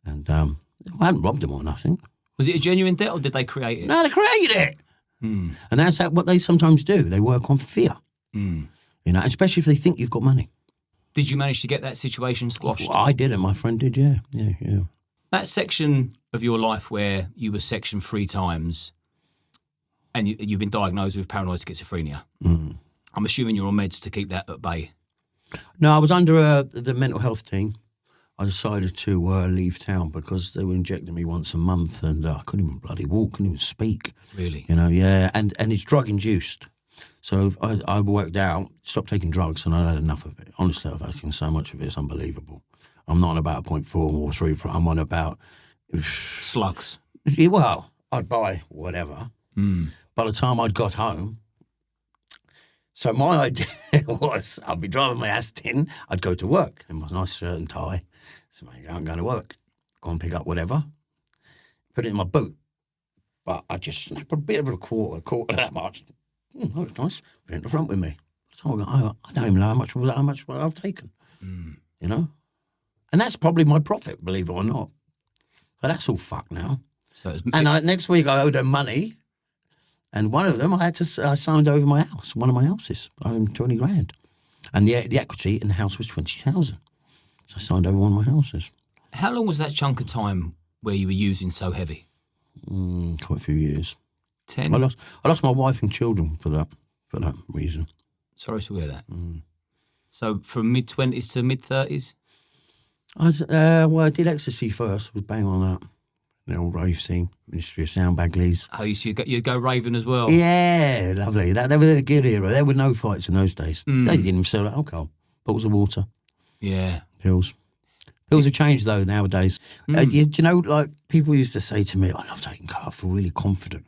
And I hadn't robbed him or nothing. Was it a genuine debt, or did they create it? No, they created it. And that's what they sometimes do. They work on fear. Especially if they think you've got money. Did you manage to get that situation squashed? Well, I did, and my friend did. Yeah. That section of your life where you were sectioned 3 times, and you've been diagnosed with paranoid schizophrenia. I'm assuming you're on meds to keep that at bay. No, I was under the mental health team. I decided to leave town because they were injecting me once a month, and I couldn't even bloody walk, couldn't even speak. Really? Yeah, and it's drug induced. So I worked out, stopped taking drugs, and I had enough of it. Honestly, I've taken so much of it, it's unbelievable. I'm not on about 0.4 or 3. I'm on about slugs. Well, I'd buy whatever. By the time I'd got home. So my idea was I'd be driving my Aston, I'd go to work in my nice shirt and tie. So I'm going to work. Go and pick up whatever, put it in my boot. But I just snapped a bit of a quarter that much. That was nice. Went in the front with me. So I don't even know how much I've taken, you know? And that's probably my profit, believe it or not. But that's all fucked now. So next week I owed them money. And one of them I signed over my house, one of my houses. I owned 20 grand. And the equity in the house was 20,000. So I signed over one of my houses. How long was that chunk of time where you were using so heavy? Quite a few years. 10? I lost my wife and children for that reason. Sorry to hear that. So from mid-20s to mid-30s? I did ecstasy first, was bang on that. The old rave scene, Ministry of Sound, Bagleys. Oh, you'd go raving as well? Yeah, lovely. They were a good era. There were no fights in those days. They didn't even sell alcohol. Bottles of water. Yeah. Pills. Pills have changed, though, nowadays. You know, like, people used to say to me, I love taking coke, I feel really confident.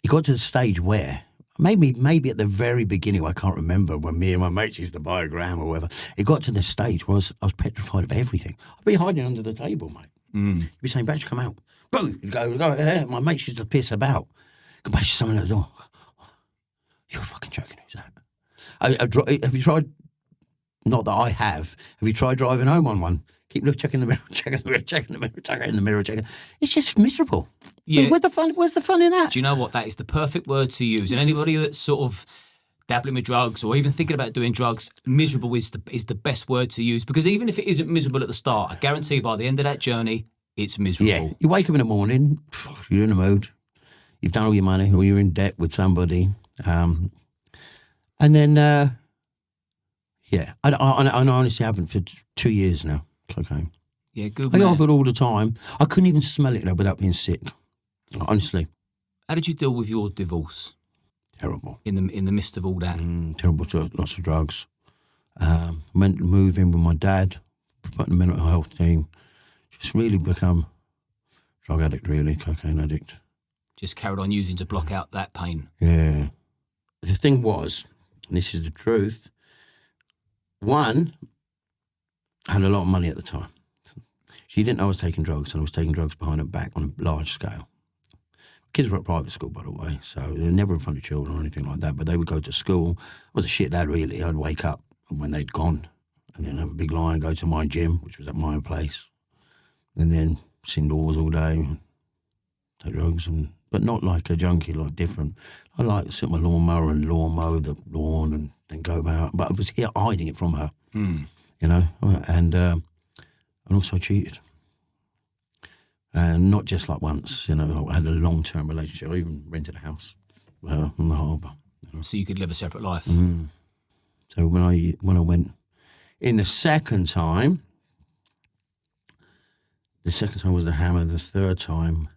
It got to the stage where, maybe at the very beginning, I can't remember, when me and my mates used to buy a gram or whatever, it got to the stage where I was petrified of everything. I'd be hiding under the table, mate. You'd be saying, Bash, come out. Boom, you'd go, my mates used to piss about. Go, Bash, someone at the door. You're fucking joking, who's that? Have you tried, not that I have you tried driving home on one? Keep checking the mirror, checking the mirror. It's just miserable. Yeah. I mean, where's the fun in that? Do you know what? That is the perfect word to use. And anybody that's sort of dabbling with drugs or even thinking about doing drugs, miserable is the best word to use, because even if it isn't miserable at the start, I guarantee by the end of that journey, it's miserable. Yeah, you wake up in the morning, you're in the mood, you've done all your money, or you're in debt with somebody, and then, I honestly haven't for 2 years now, cocaine. Yeah, good I man. get off it all the time. I couldn't even smell it though without being sick, honestly. How did you deal with your divorce? Terrible. In the midst of all that? Terrible, lots of drugs. Went to move in with my dad, put in the mental health team. Just really become drug addict, really, cocaine addict. Just carried on using to block out that pain. Yeah. The thing was, and this is the truth, one, I had a lot of money at the time. She didn't know I was taking drugs, and I was taking drugs behind her back on a large scale. Kids were at private school, by the way, so they were never in front of children or anything like that, but they would go to school. I was a shit dad, really. I'd wake up when they'd gone and then have a big line, go to my gym, which was at my place, and then sit indoors all day, take drugs, but not like a junkie, like different. I like sit my lawnmower and mow the lawn and then go about, but I was here hiding it from her, you know, and also cheated. And not just like once, you know, I had a long-term relationship. I even rented a house on the harbour. You know. So you could live a separate life. So when I went in the second time was the hammer. The third time,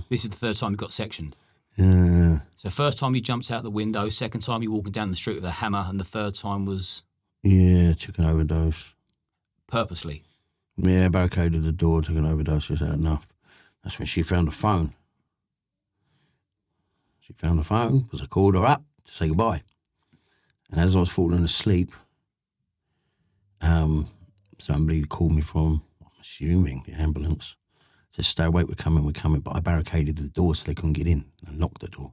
this is the third time you got sectioned. Yeah. So first time you jumped out the window, second time you walking down the street with a hammer, and the third time was took an overdose. Purposely. Yeah, barricaded the door, took an overdose, just had enough. That's when she found the phone. She found the phone, because I called her up to say goodbye. And as I was falling asleep, somebody called me from, I'm assuming, the ambulance. Said, stay awake, we're coming. But I barricaded the door so they couldn't get in and locked the door.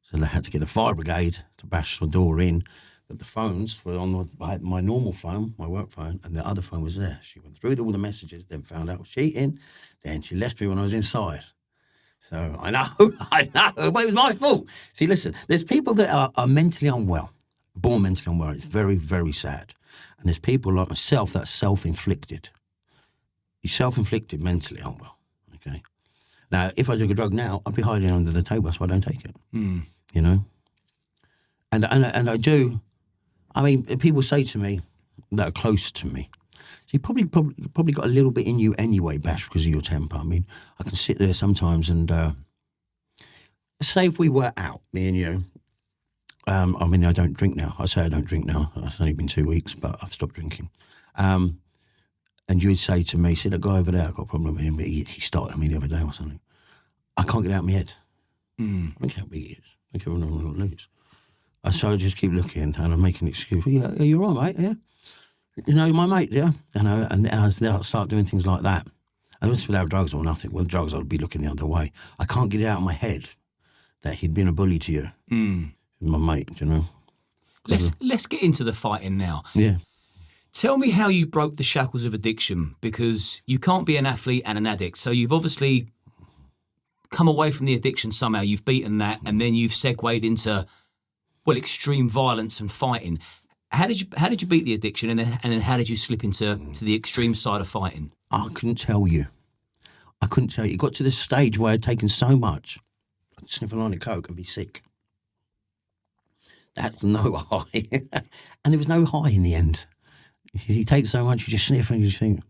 So they had to get the fire brigade to bash the door in. But the phones were on my normal phone, my work phone, and the other phone was there. She went through all the messages, then found out I was cheating. Then she left me when I was inside. So I know, but it was my fault. See, listen, there's people that are mentally unwell, born mentally unwell. It's very, very sad. And there's people like myself that are self-inflicted. You're self-inflicted mentally unwell, okay? Now, if I took a drug now, I'd be hiding under the table, so I don't take it, you know? And I do. I mean, people say to me that are close to me, so you probably got a little bit in you anyway, Bash, because of your temper. I mean, I can sit there sometimes and say if we were out, me and you, I mean, I don't drink now. I say I don't drink now. It's only been 2 weeks, but I've stopped drinking. And you would say to me, see that guy over there, I've got a problem with him, but he started on me the other day or something. I can't get it out of my head. I don't care how big he is. I don't care what I'm lose. So I just keep looking and I'm making an excuse. Yeah, are you all right, mate? Yeah. You know, my mate, yeah. And I start doing things like that. And it was without drugs or nothing. With drugs, I'd be looking the other way. I can't get it out of my head that he'd been a bully to you. My mate, you know. Let's get into the fighting now. Yeah. Tell me how you broke the shackles of addiction, because you can't be an athlete and an addict. So you've obviously come away from the addiction somehow. You've beaten that, and then you've segued into, well, extreme violence and fighting. How did you beat the addiction, and then how did you slip into the extreme side of fighting? I couldn't tell you. It got to this stage where I'd taken so much, I'd sniff a line of coke and be sick. That's no high. And there was no high in the end. You take so much, you just sniff and you just think,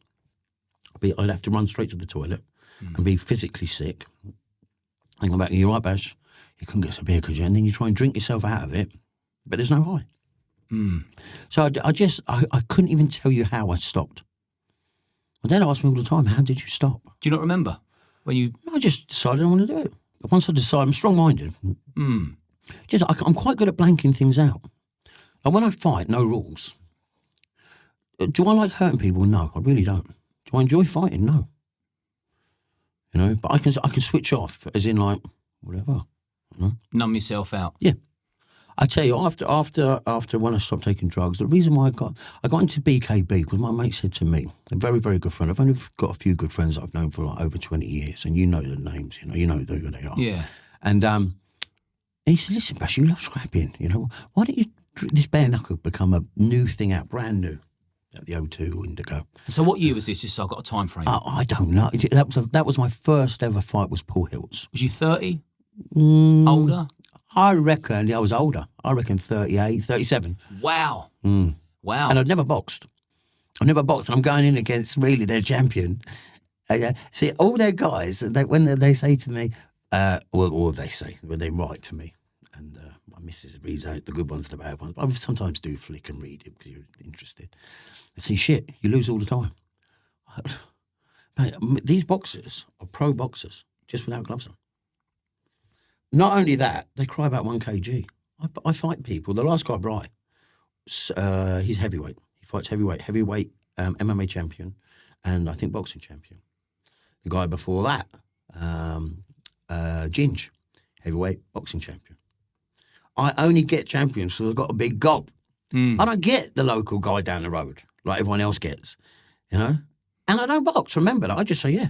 I'd have to run straight to the toilet and be physically sick. And come back, you're right, Bash. You couldn't get some beer, could you? And then you try and drink yourself out of it, but there's no high. So I couldn't even tell you how I stopped. My dad asked me all the time, how did you stop? Do you not remember when you? I just decided I want to do it. But once I decide, I'm strong-minded. I'm quite good at blanking things out. Like when I fight, no rules. Do I like hurting people? No, I really don't. Do I enjoy fighting? No. You know, but I can switch off, as in like whatever. You know? Numb yourself out. Yeah. I tell you, after when I stopped taking drugs, the reason why I got into BKB because my mate said to me, a very, very good friend. I've only got a few good friends that I've known for like over 20 years, and you know the names, you know who they are. Yeah. And he said, listen, Bash, you love scrapping, you know. Why don't you this bare knuckle become a new thing out, brand new, at the O2 Indigo? So what year was this? Just so I've got a time frame. I don't know. That was my first ever fight. Was Paul Hiltz. Was you 30? Older? I reckon I was older. I reckon 38, 37. Wow. Wow. And I'd never boxed. And I'm going in against really their champion. See, all their guys, when they say to me, when they write to me, and my missus reads out the good ones and the bad ones. But I sometimes do flick and read it because you're interested. They say, shit, you lose all the time. Mate, these boxers are pro boxers, just without gloves on. Not only that, they cry about 1 kg. I fight people. The last guy, Bry, he's heavyweight. He fights heavyweight MMA champion, and I think boxing champion. The guy before that, Ginge, heavyweight boxing champion. I only get champions because I've got a big gob. I don't get the local guy down the road like everyone else gets, you know? And I don't box, remember that. I just say, yeah.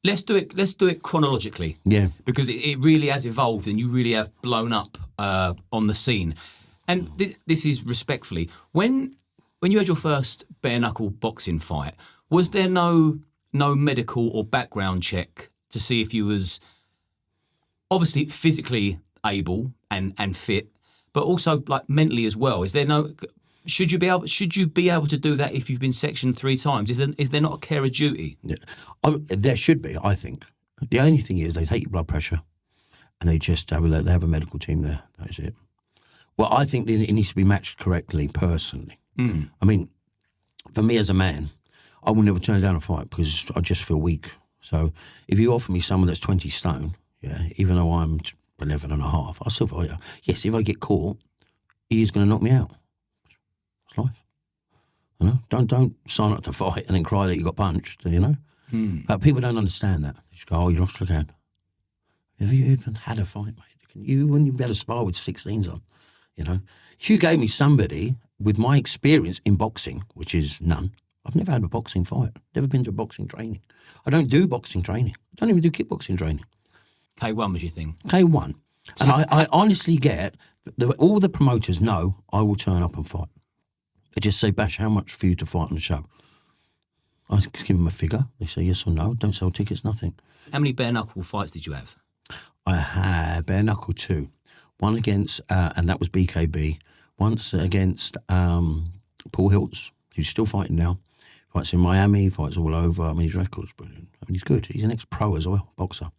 Let's do it chronologically. Yeah. Because it really has evolved and you really have blown up on the scene. And this is respectfully. When you had your first bare knuckle boxing fight, was there no medical or background check to see if you was obviously physically able and fit, but also like mentally as well? Is there no? Should you be able to do that if you've been sectioned 3 times? Is there not a care of duty? Yeah. There should be, I think. The only thing is they take your blood pressure and they just have a medical team there. That is it. Well, I think it needs to be matched correctly, personally. I mean, for me as a man, I will never turn down a fight because I just feel weak. So if you offer me someone that's 20 stone, yeah, even though I'm 11 and a half, I'll still fight you. Yes, if I get caught, he's going to knock me out. It's life. You know, don't sign up to fight and then cry that you got punched, you know? But people don't understand that. They just go, oh, you lost again. Have you even had a fight, mate? You wouldn't even be able to spar with 16s on, you know? If you gave me somebody with my experience in boxing, which is none, I've never had a boxing fight. Never been to boxing training. I don't do boxing training. I don't even do kickboxing training. K1 was your thing? K1. And I honestly get, all the promoters know I will turn up and fight. They just say, Bash, how much for you to fight on the show? I give them a figure. They say yes or no. Don't sell tickets, nothing. How many bare knuckle fights did you have? I had bare knuckle 2. One against, and that was BKB. Once against Paul Hiltz, who's still fighting now. Fights in Miami, fights all over. I mean, his record's brilliant. I mean, he's good. He's an ex-pro as well, boxer.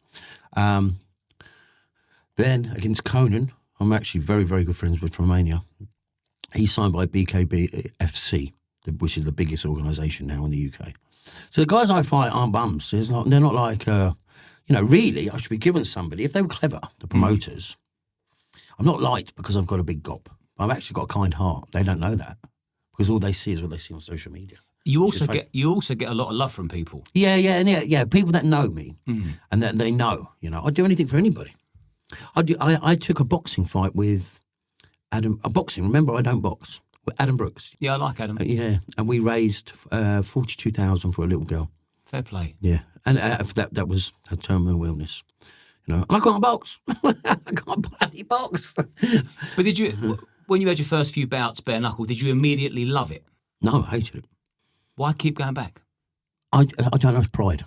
Then against Conan, I'm actually very, very good friends with Romania. He's signed by BKB FC, which is the biggest organisation now in the UK. So the guys I fight aren't bums. They're not like, really, I should be given somebody. If they were clever, the promoters, I'm not liked because I've got a big gob. I've actually got a kind heart. They don't know that because all they see is what they see on social media. You also get a lot of love from people. Yeah. People that know me and that they know, I'd do anything for anybody. I took a boxing fight with Adam. Remember, I don't box. With Adam Brooks. Yeah, I like Adam. Yeah, and we raised 42,000 for a little girl. Fair play. Yeah, and that was her terminal illness. And I can't box. I can't bloody box. But did you, when you had your first few bouts bare knuckle, did you immediately love it? No, I hated it. Why keep going back? I don't know, it's pride.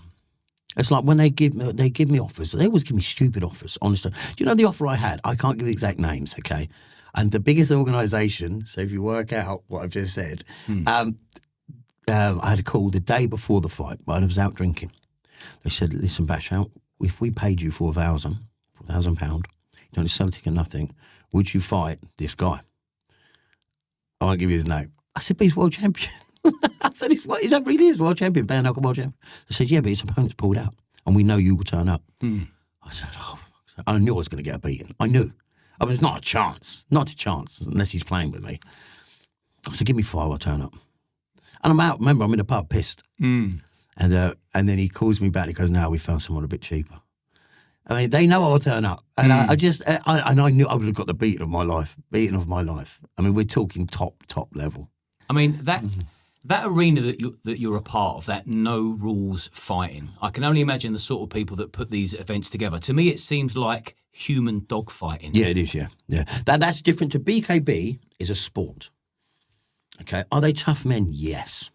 It's like when they give me offers. They always give me stupid offers, honestly. Do you know the offer I had? I can't give the exact names, okay? And the biggest organisation, so if you work out what I've just said, I had a call the day before the fight, but I was out drinking. They said, listen, Bash, if we paid you £4,000, you don't sell a ticket, nothing, would you fight this guy? I won't give you his name. I said, but he's world champion. I said, he really is world champion, bare knuckle world champion. They said, yeah, but his opponent's pulled out, and we know you will turn up. I said, oh, fuck. I knew I was going to get a beating. I knew. I mean, it's not a chance, unless he's playing with me. I said, give me 5, I'll turn up. And I'm out. Remember, I'm in the pub, pissed. And then he calls me back. He goes, "No, we found someone a bit cheaper." I mean, they know I'll turn up, and I knew I would have got the beating of my life. I mean, we're talking top level. I mean that arena that you're a part of, that no rules fighting. I can only imagine the sort of people that put these events together. To me, it seems like human dogfighting. Yeah, it is. Yeah. That's different to BKB. Is a sport. Okay, are they tough men? Yes.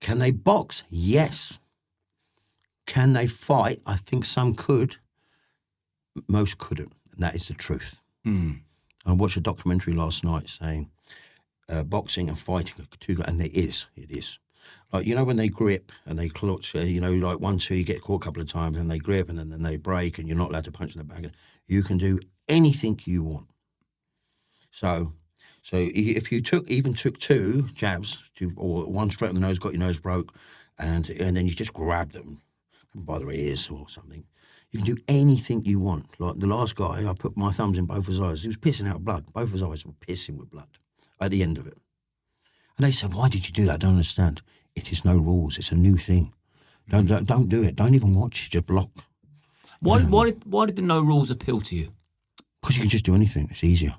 Can they box? Yes. Can they fight? I think some could. Most couldn't. And that is the truth. I watched a documentary last night saying boxing and fighting are two, and it is. Like, when they grip and they clutch, like 1, 2, you get caught a couple of times and they grip and then they break and you're not allowed to punch in the back. You can do anything you want. So if you took 2 jabs or 1 straight on the nose, got your nose broke, and then you just grab them by their ears or something, you can do anything you want. Like the last guy, I put my thumbs in both his eyes. He was pissing out blood. Both his eyes were pissing with blood at the end of it. And they said, "Why did you do that? I don't understand." It is no rules. It's a new thing. Don't do it. Don't even watch. Just block. Why did the no rules appeal to you? Because you can just do anything. It's easier.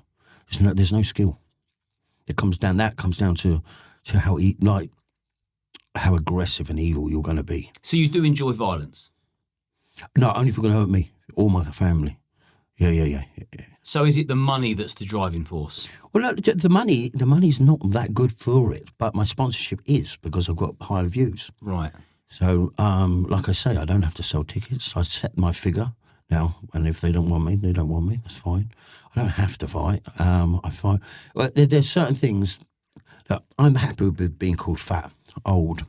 There's no skill. That comes down to how aggressive and evil you're going to be. So you do enjoy violence? No, only if you're going to hurt me or my family. Yeah. So is it the money that's the driving force? Well, no, the money's not that good for it, but my sponsorship is, because I've got higher views. Right. So, like I say, I don't have to sell tickets. I set my figure now, and if they don't want me, they don't want me. That's fine. I don't have to fight. I fight. Well, there's certain things that I'm happy with being called fat, old,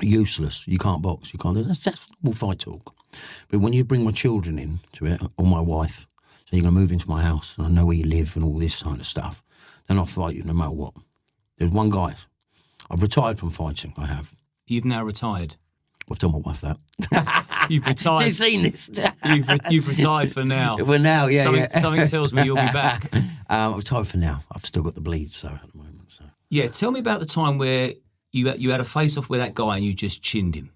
useless. You can't box. You can't. That's normal fight talk. But when you bring my children into it, or my wife, so you're going to move into my house, and I know where you live and all this kind of stuff, then I'll fight you no matter what. There's one guy. I've retired from fighting. I have. You've now retired. I've told my wife that. You've retired. She's seen this. You've retired for now. For now, yeah. Something tells me you'll be back. I've retired for now. I've still got the bleeds, so at the moment. So. Yeah, tell me about the time where you had a face-off with that guy and you just chinned him.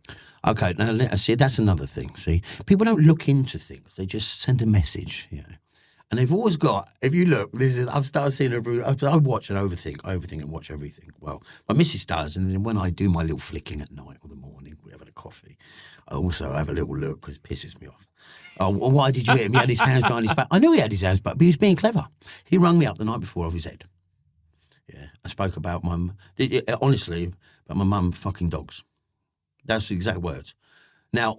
Okay, now see, that's another thing. See, people don't look into things; they just send a message, And they've always got. If you look, I've started seeing I watch and overthink and watch everything. Well, my missus does, and then when I do my little flicking at night or the morning, we're having a coffee. I also have a little look because it pisses me off. Oh, well, why did you hit him? He had his hands behind his back. I knew he had his hands back, but he was being clever. He rung me up the night before off his head. Yeah, I spoke about honestly, about my mum fucking dogs. That's the exact words. Now,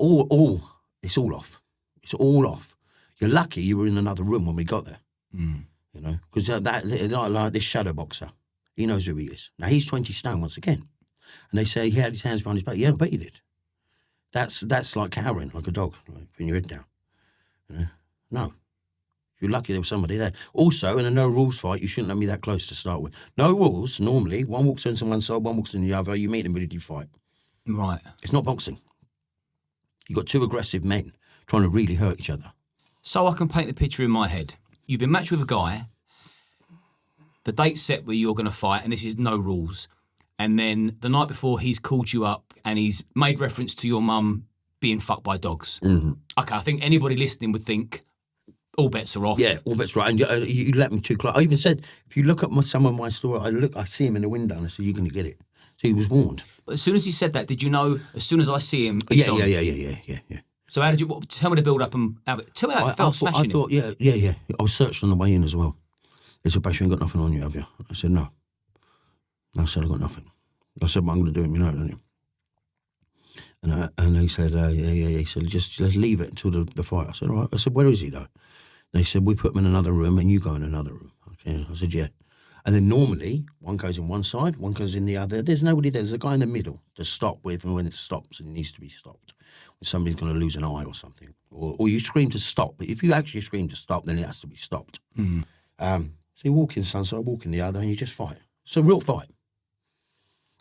it's all off. It's all off. You're lucky you were in another room when we got there. Because like this shadow boxer, he knows who he is. Now, he's 20 stone once again. And they say he had his hands behind his back. Yeah, I bet he did. That's like cowering, like a dog, like putting your head down. No. You're lucky there was somebody there. Also, in a no-rules fight, you shouldn't let me that close to start with. No rules, normally, one walks into one side, one walks in the other, you meet them, but you fight. Right. It's not boxing. You've got 2 aggressive men trying to really hurt each other. So I can paint the picture in my head. You've been matched with a guy, the date's set where you're going to fight, and this is no rules, and then the night before he's called you up and he's made reference to your mum being fucked by dogs. Mm-hmm. Okay, I think anybody listening would think all bets are off. Yeah, all bets right. And you let me too close. I even said, if you look at some of my story, I see him in the window and I said, you're going to get it. So he was warned. But as soon as he said that, did you know, as soon as I see him, Yeah. So how did you, tell me the build up and tell me how it felt smashing I thought, yeah. I was searched on the way in as well. They said, Bash, you ain't got nothing on you, have you? I said, no. I said, I got nothing. I said, what I'm going to do him, you know, don't you? And he said, yeah. He said, just let's leave it until the fight. I said, all right. I said, where is he though? They said, we put him in another room and you go in another room. Okay. I said, yeah. And then normally, one goes in one side, one goes in the other. There's nobody there. There's a guy in the middle to stop with, and when it stops, it needs to be stopped. When somebody's going to lose an eye or something. Or you scream to stop. But if you actually scream to stop, then it has to be stopped. Mm. So you walk in one side, walk in the other, and you just fight. It's a real fight.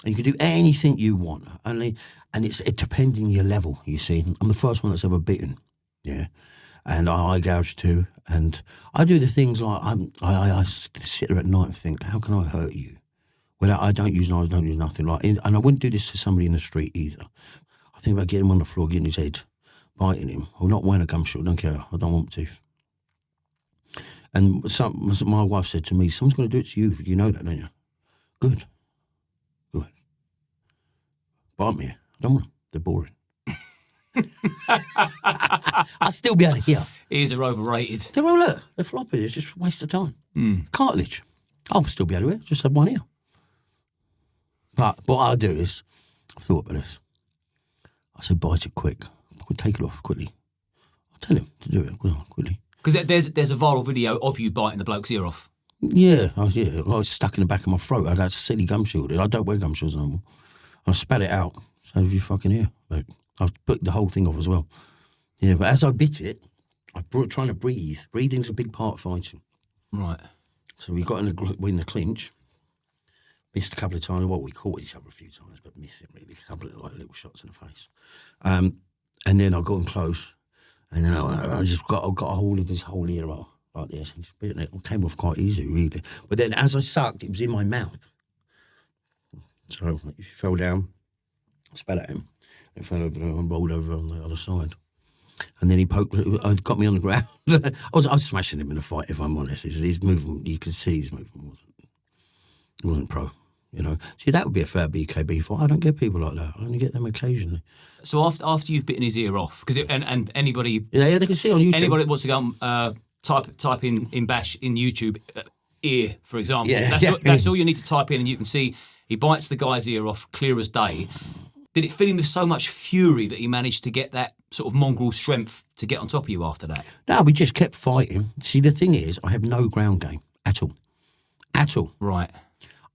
And you can do anything you want. And it's depending on your level, you see. I'm the first one that's ever bitten. Yeah. And I gouge too. And I do the things like I sit there at night and think, how can I hurt you? Well, I don't use knives, don't use nothing. And I wouldn't do this to somebody in the street either. I think about getting him on the floor, getting his head, biting him, or not wearing a gum shield, I don't care. I don't want teeth. And my wife said to me, someone's going to do it to you. You know that, don't you? Good. Bite me. I don't want them. They're boring. I'll still be able to hear. Ears are overrated. They're all look. They're floppy. It's just a waste of time. Cartilage. I'll still be able to hear. Just have one ear. But what I'll do is, I thought about this. I said, bite it quick. Take it off quickly. I'll tell him to do it quickly. Because there's a viral video of you biting the bloke's ear off. Yeah. I was stuck in the back of my throat. I had a silly gum shield. I don't wear gum shields no more. I spat it out. So if you fucking hear. Like, I put the whole thing off as well. Yeah, but as I bit it, I brought trying to breathe. Breathing's a big part of fighting. Right. So we got in the clinch. Missed a couple of times. Well, we caught each other a few times, but missing really. A couple of little shots in the face. And then I got in close. And then I just got a hold of his whole ear like this. And it came off quite easy, really. But then as I sucked, it was in my mouth. So if he fell down, I spat at him. It fell over and rolled over on the other side. And then he got me on the ground. I was smashing him in a fight, if I'm honest. His movement, you could see his movement wasn't pro, you know. See, that would be a fair BKB fight. I don't get people like that. I only get them occasionally. So after you've bitten his ear off, because and anybody... Yeah, they can see on YouTube. Anybody that wants to go type in Bash in YouTube, ear, for example. Yeah. That's all you need to type in and you can see he bites the guy's ear off clear as day. Did it fill him with so much fury that he managed to get that sort of mongrel strength to get on top of you after that? No, we just kept fighting. See, the thing is, I have no ground game at all. At all. Right.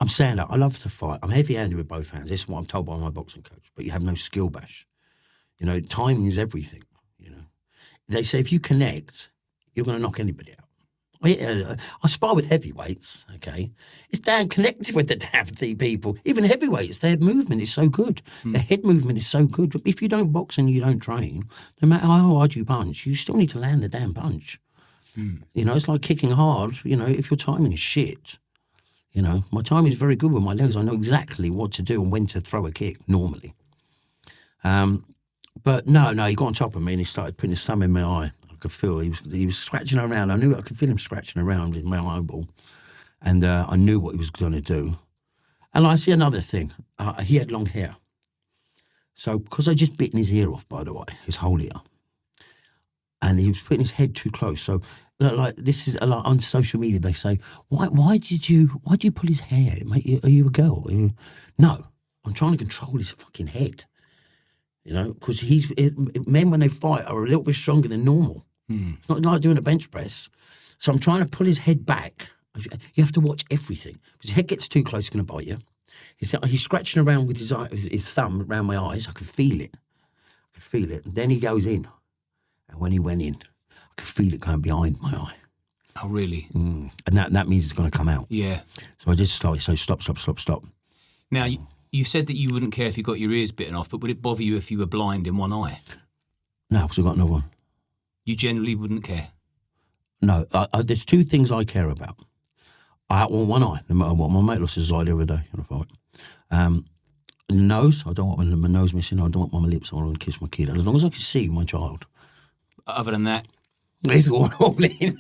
I'm saying that. I love to fight. I'm heavy-handed with both hands. This is what I'm told by my boxing coach. But you have no skill, Bash. You know, timing is everything, you know. They say if you connect, you're going to knock anybody out. I spar with heavyweights, okay? It's damn connected with the damn people. Even heavyweights, their movement is so good. Their head movement is so good. If you don't box and you don't train, no matter how hard you punch, you still need to land the damn punch. You know, it's like kicking hard, you know, if your timing is shit. You know, my timing is very good with my legs. I know exactly what to do and when to throw a kick, normally. But no, he got on top of me and he started putting his thumb in my eye. I could feel he was scratching around. I could feel him scratching around with my eyeball. And I knew what he was going to do. And I see another thing. He had long hair. So, because I just bitten his ear off, by the way, his whole ear. And he was putting his head too close. So, like, this is like on social media. They say, "Why did you pull his hair? Mate, are you a girl?" No, I'm trying to control his fucking head. You know, because men when they fight are a little bit stronger than normal. It's not like doing a bench press. So I'm trying to pull his head back. You have to watch everything. If his head gets too close, it's going to bite you. He's scratching around with his thumb around my eyes. I could feel it. And then he goes in. And when he went in, I could feel it going behind my eye. Oh, really? And that means it's going to come out. Yeah. So I just started, stop. Now, you said that you wouldn't care if you got your ears bitten off, but would it bother you if you were blind in one eye? No, because I've got another one. You generally wouldn't care? No, there's two things I care about. I want one eye, no matter what. My mate lost his eye the other day in a fight. Nose, I don't want my nose missing. I don't want my lips. I want to kiss my kid. As long as I can see my child. Other than that, It's all in.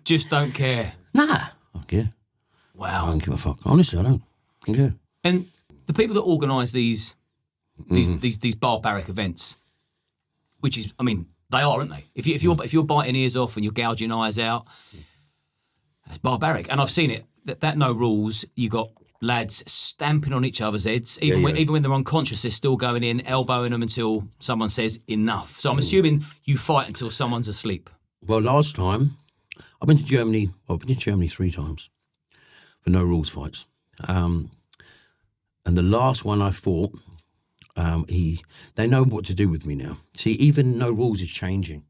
just don't care. Nah, I don't care. I Wow. don't give a fuck. Honestly, I don't. I don't care. And the people that organise these barbaric events, which is, I mean, they are, aren't they? If you're biting ears off and you're gouging eyes out, that's barbaric. And I've seen it. That no rules. You got lads stamping on each other's heads, even when they're unconscious, they're still going in, elbowing them until someone says enough. So I'm assuming you fight until someone's asleep. Well, last time I've been to Germany. Well, I've been to Germany 3 times for no rules fights. And the last one I fought, they know what to do with me now. See, even no rules is changing.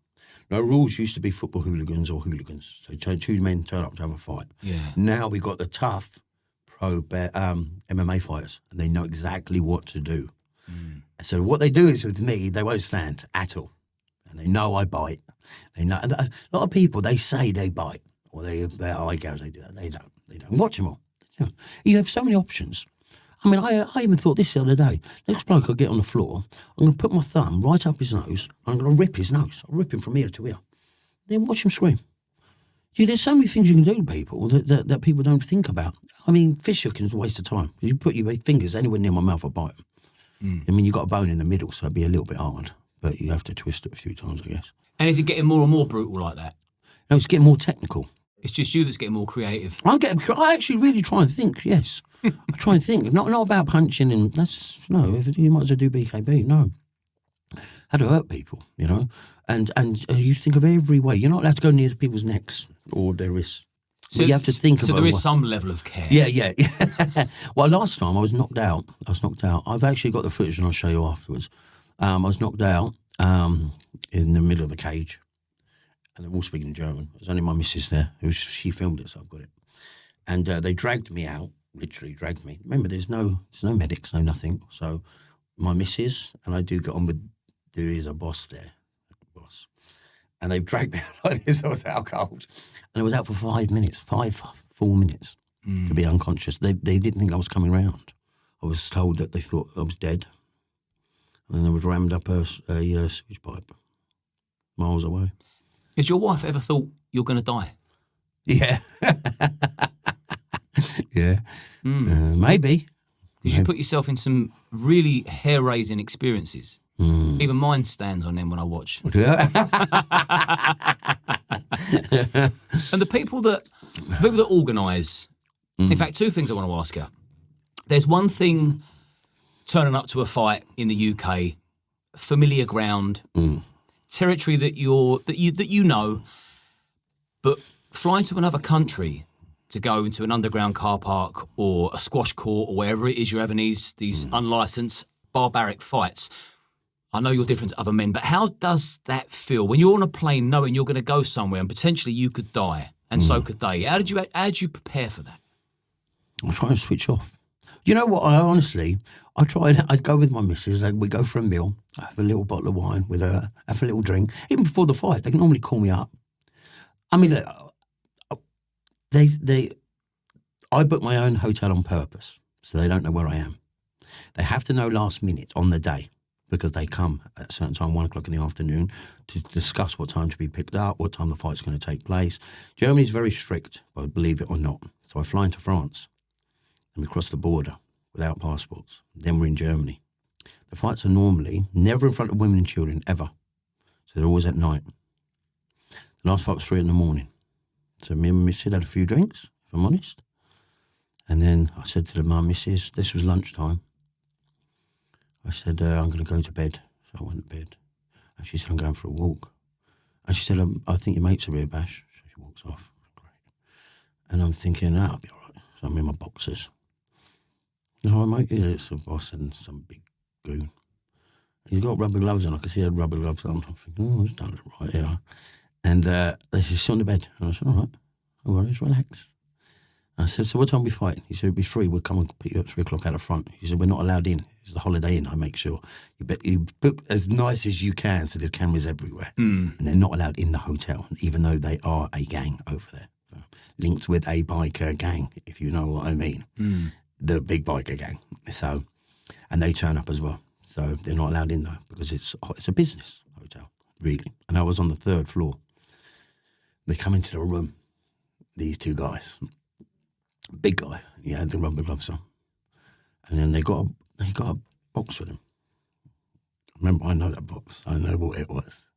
No rules used to be football hooligans or hooligans. So 2 men turn up to have a fight. Yeah. Now we got the tough pro MMA fighters, and they know exactly what to do. So what they do is with me, they won't stand at all, and they know I bite. They know a lot of people. They say they bite or they eye gouge. They do that. They don't. They don't. Watch them all. You have so many options. I mean, I even thought this the other day. Next bloke will get on the floor. I'm going to put my thumb right up his nose. I'm going to rip his nose. I'll rip him from ear to ear. Then watch him scream. See, there's so many things you can do to people that people don't think about. I mean, fish hooking is a waste of time. You put your fingers anywhere near my mouth, I'll bite them. I mean, you've got a bone in the middle, so it'd be a little bit hard. But you have to twist it a few times, I guess. And is it getting more and more brutal like that? No, it's getting more technical. It's just you that's getting more creative. I actually really try and think, yes. I try and think. Not about punching and you might as well do BKB, no. How to hurt people, you know? And you think of every way. You're not allowed to go near people's necks or their wrists. So you have to think about it. So there is some level of care. Yeah. Well, last time I was knocked out. I've actually got the footage and I'll show you afterwards. I was knocked out in the middle of a cage. And they're all speaking German. There's only my missus there. She filmed it, so I've got it. And they dragged me out, literally dragged me. Remember, there's no medics, no nothing. So my missus, and I do get on with, there is a boss there, and they dragged me out like this. I was out cold. And I was out for 5 minutes, 4 minutes to be unconscious. They didn't think I was coming round. I was told that they thought I was dead. And then they was rammed up a sewage pipe miles away. Has your wife ever thought you're going to die? Yeah. Yeah. Maybe. Because you put yourself in some really hair-raising experiences. Even mine stands on them when I watch. Yeah. And the people that organise, in fact, 2 things I want to ask you. There's one thing turning up to a fight in the UK, familiar ground, territory that you know, but flying to another country to go into an underground car park or a squash court or wherever it is you're having these unlicensed barbaric fights. I know you're different to other men, but how does that feel when you're on a plane knowing you're going to go somewhere and potentially you could die and so could they? How did you prepare for that? I try and switch off. You know what? I'd go with my missus. We go for a meal. I have a little bottle of wine with her, have a little drink. Even before the fight, they can normally call me up. I mean, I book my own hotel on purpose, so they don't know where I am. They have to know last minute on the day, because they come at a certain time, 1 o'clock in the afternoon, to discuss what time to be picked up, what time the fight's going to take place. Germany's very strict, believe it or not. So I fly into France, and we cross the border without passports. Then we're in Germany. The fights are normally never in front of women and children, ever. So they're always at night. The last fight was 3 a.m. So me and my missus had a few drinks, if I'm honest. And then I said to my missus, this was lunchtime, I said, I'm going to go to bed. So I went to bed. And she said, I'm going for a walk. And she said, I think your mates are here, Bash. So she walks off. Great. And I'm thinking, that'll be all right. So I'm in my boxers. No, mate, yeah, it's a boss and some big goon. He's got rubber gloves on. I could see he had rubber gloves on. I'm thinking, oh, it's done it right here. And they said, sit on the bed. And I said, all right, no worries, relax. I said, so what time we fight? He said, it'll be 3. We'll come and pick you up 3 o'clock out the front. He said, we're not allowed in. It's the Holiday Inn, I make sure. You book as nice as you can, so there's cameras everywhere. And they're not allowed in the hotel, even though they are a gang over there. Linked with a biker gang, if you know what I mean. The big biker gang. So, and they turn up as well. So they're not allowed in there because it's a business hotel, really. And I was on the 3rd floor. They come into the room, these 2 guys, big guy, he had the rubber gloves on, and then they got a box with him. Remember, I know that box. I know what it was.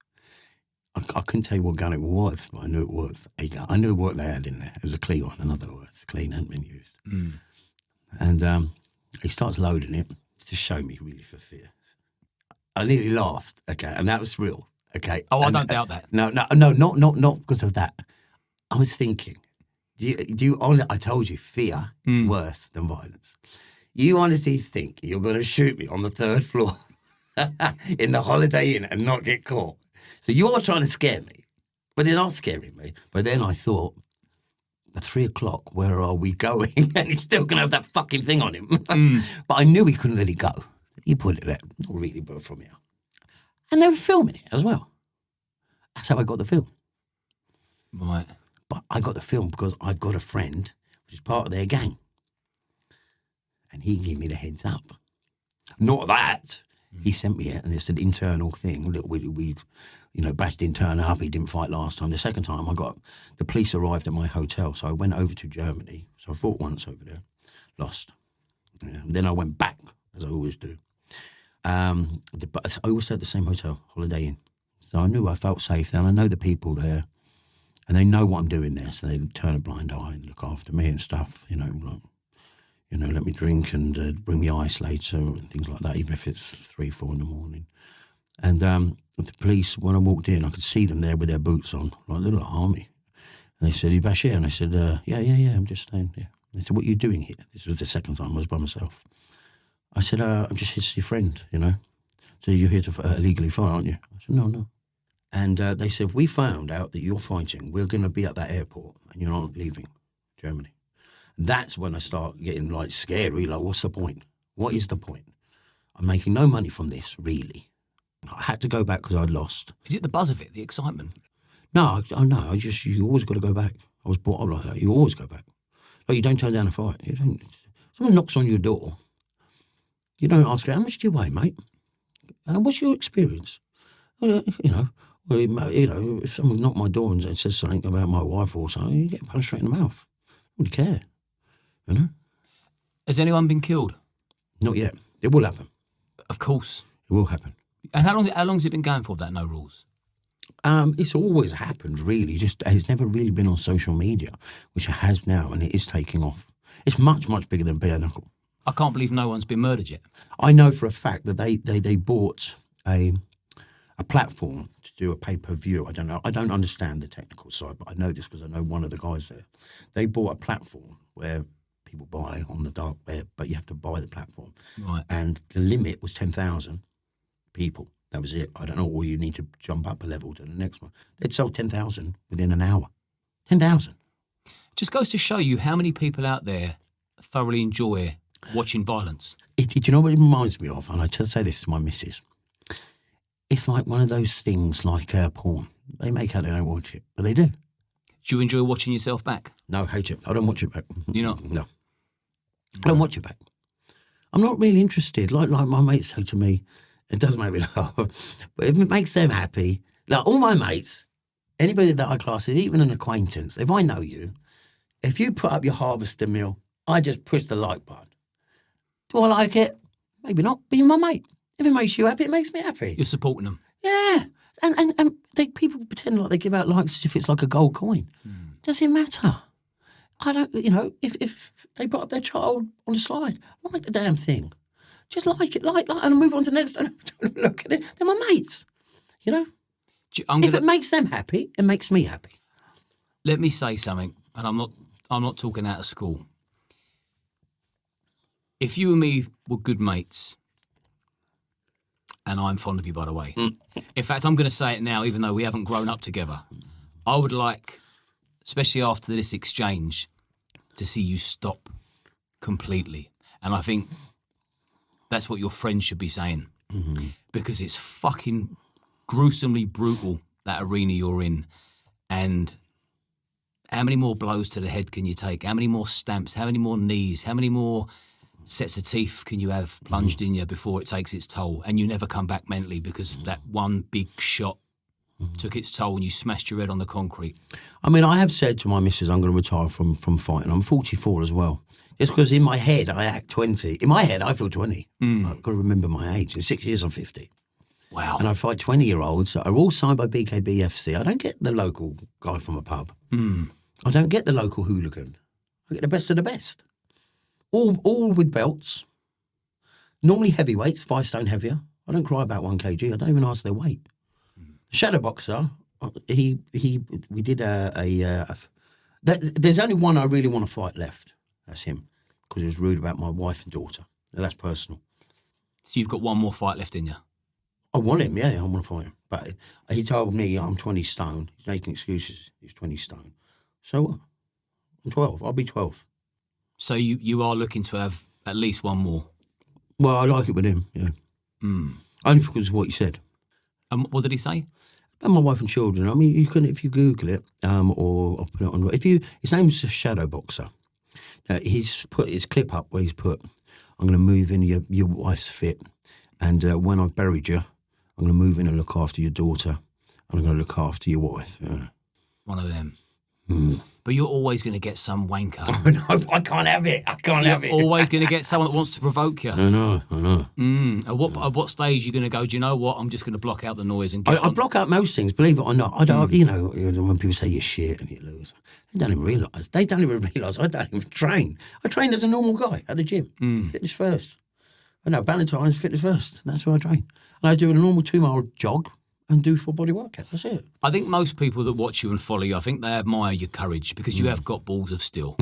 I couldn't tell you what gun it was, but I knew it was a gun. I knew what they had in there. It was a clean one, in other words. Clean hadn't been used. Mm. And he starts loading it to show me really for fear. I nearly laughed, okay, and that was real, okay. Oh, I don't doubt that. No, not because of that. I was thinking, I told you, fear is worse than violence. You honestly think you're going to shoot me on the 3rd floor in the Holiday Inn and not get caught? So you are trying to scare me, but they're not scaring me. But then I thought, at 3 o'clock, where are we going? And he's still going to have that fucking thing on him. But I knew he couldn't let it go. He put it there, not really, but from here. And they were filming it as well. That's how I got the film. Right. But I got the film because I've got a friend which is part of their gang. And he gave me the heads up. Not that. He sent me it, and it's an internal thing. Bash didn't turn up. He didn't fight last time. The second time, the police arrived at my hotel, so I went over to Germany. So I fought once over there, lost. Yeah. Then I went back, as I always do. But I always stayed at the same hotel, Holiday Inn. So I knew I felt safe there, and I know the people there, and they know what I'm doing there, so they turn a blind eye and look after me and stuff, let me drink and bring me ice later and things like that, even if it's 3, 4 in the morning. And the police, when I walked in, I could see them there with their boots on, like a little army. And they said, "You Bash here?" And I said, yeah, I'm just staying here. They said, "What are you doing here?" This was the second time I was by myself. I said, "I'm just here to see a friend, So you're here to illegally fight, aren't you?" I said, No. And they said, "If we found out that you're fighting, we're going to be at that airport and you're not leaving Germany." That's when I start getting scary. What's the point? What is the point? I'm making no money from this, really. I had to go back because I'd lost. Is it the buzz of it, the excitement? No, you always got to go back. I was brought up like that. You always go back. You don't turn down a fight. You don't. Someone knocks on your door. You don't ask, "How much do you weigh, mate? What's your experience?" If someone knocked my door and says something about my wife or something, you get punched straight in the mouth. I don't care. Has anyone been killed? Not yet. It will happen. Of course. It will happen. And how long has it been going for, that no rules? It's always happened, really. Just it's never really been on social media, which it has now, and it is taking off. It's much, much bigger than bare knuckle. I can't believe no one's been murdered yet. I know for a fact that they bought a platform to do a pay-per-view. I don't know. I don't understand the technical side, but I know this because I know one of the guys there. They bought a platform where people buy on the dark web, but you have to buy the platform. Right. And the limit was 10,000 people. That was it. I don't know, or you need to jump up a level to the next one. They'd sold 10,000 within an hour. 10,000. Just goes to show you how many people out there thoroughly enjoy watching violence. Do you know what it reminds me of? And I say this to my missus. It's like one of those things like porn. They make out they don't watch it, but they do. Do you enjoy watching yourself back? No, hate it. I don't watch it back. You're not? No. I don't watch it back. I'm not really interested. Like my mates say to me, it does make me laugh, but if it makes them happy, like all my mates, anybody that I class as even an acquaintance, if I know you, if you put up your harvester meal, I just push the like button. Do I like it? Maybe not, but you're my mate. If it makes you happy, it makes me happy. You're supporting them. Yeah. And people pretend like they give out likes as if it's like a gold coin. Does it matter? I don't, if they put up their child on the slide, like the damn thing. Just like it, like, and move on to the next. Don't look at it. They're my mates, If it makes them happy, it makes me happy. Let me say something, and I'm not talking out of school. If you and me were good mates, and I'm fond of you, by the way. In fact, I'm going to say it now, even though we haven't grown up together. I would like, especially after this exchange, to see you stop completely. And I think that's what your friends should be saying. Mm-hmm. Because it's fucking gruesomely brutal, that arena you're in. And how many more blows to the head can you take? How many more stamps? How many more knees? How many more sets of teeth can you have plunged in you before it takes its toll, and you never come back mentally because that one big shot took its toll and you smashed your head on the concrete? I mean, I have said to my missus, I'm going to retire from fighting. I'm 44 as well. Just because in my head I act 20. In my head I feel 20. I've got to remember my age. In 6 years I'm 50. Wow. And I fight 20-year-olds that are all signed by BKBFC. I don't get the local guy from a pub. I don't get the local hooligan. I get the best of the best. All with belts. Normally heavyweights, 5 stone heavier. I don't cry about 1 kg. I don't even ask their weight. The shadow boxer, we did there's only one I really want to fight left. That's him. Because he was rude about my wife and daughter. Now, that's personal. So you've got one more fight left in you? I want him, yeah, I want to fight him. But he told me I'm 20 stone. He's making excuses. He's 20 stone. So what? I'm 12. I'll be 12. So you are looking to have at least one more? Well, I like it with him, yeah. Only because of what he said. And what did he say? And my wife and children. I mean, you can, if you Google it, or I'll put it on. His name's Shadow Boxer. He's put his clip up where he's put, I'm going to move in your wife's fit, and when I've buried you, I'm going to move in and look after your daughter, and I'm going to look after your wife. Yeah. One of them. But you're always going to get some wanker. Oh, no, I can't have it. I can't have it. You're always going to get someone that wants to provoke you. I know. At what stage are you going to go, do you know what, I'm just going to block out the noise and get I block out most things, believe it or not. I don't, when people say you're shit and you lose, they don't even realise. I don't even train. I train as a normal guy at the gym. Fitness first. I know, Valentine's, fitness first. That's where I train. And I do a normal 2-mile jog and do full body workout. That's it. I think most people that watch you and follow you, I think they admire your courage because you have got balls of steel.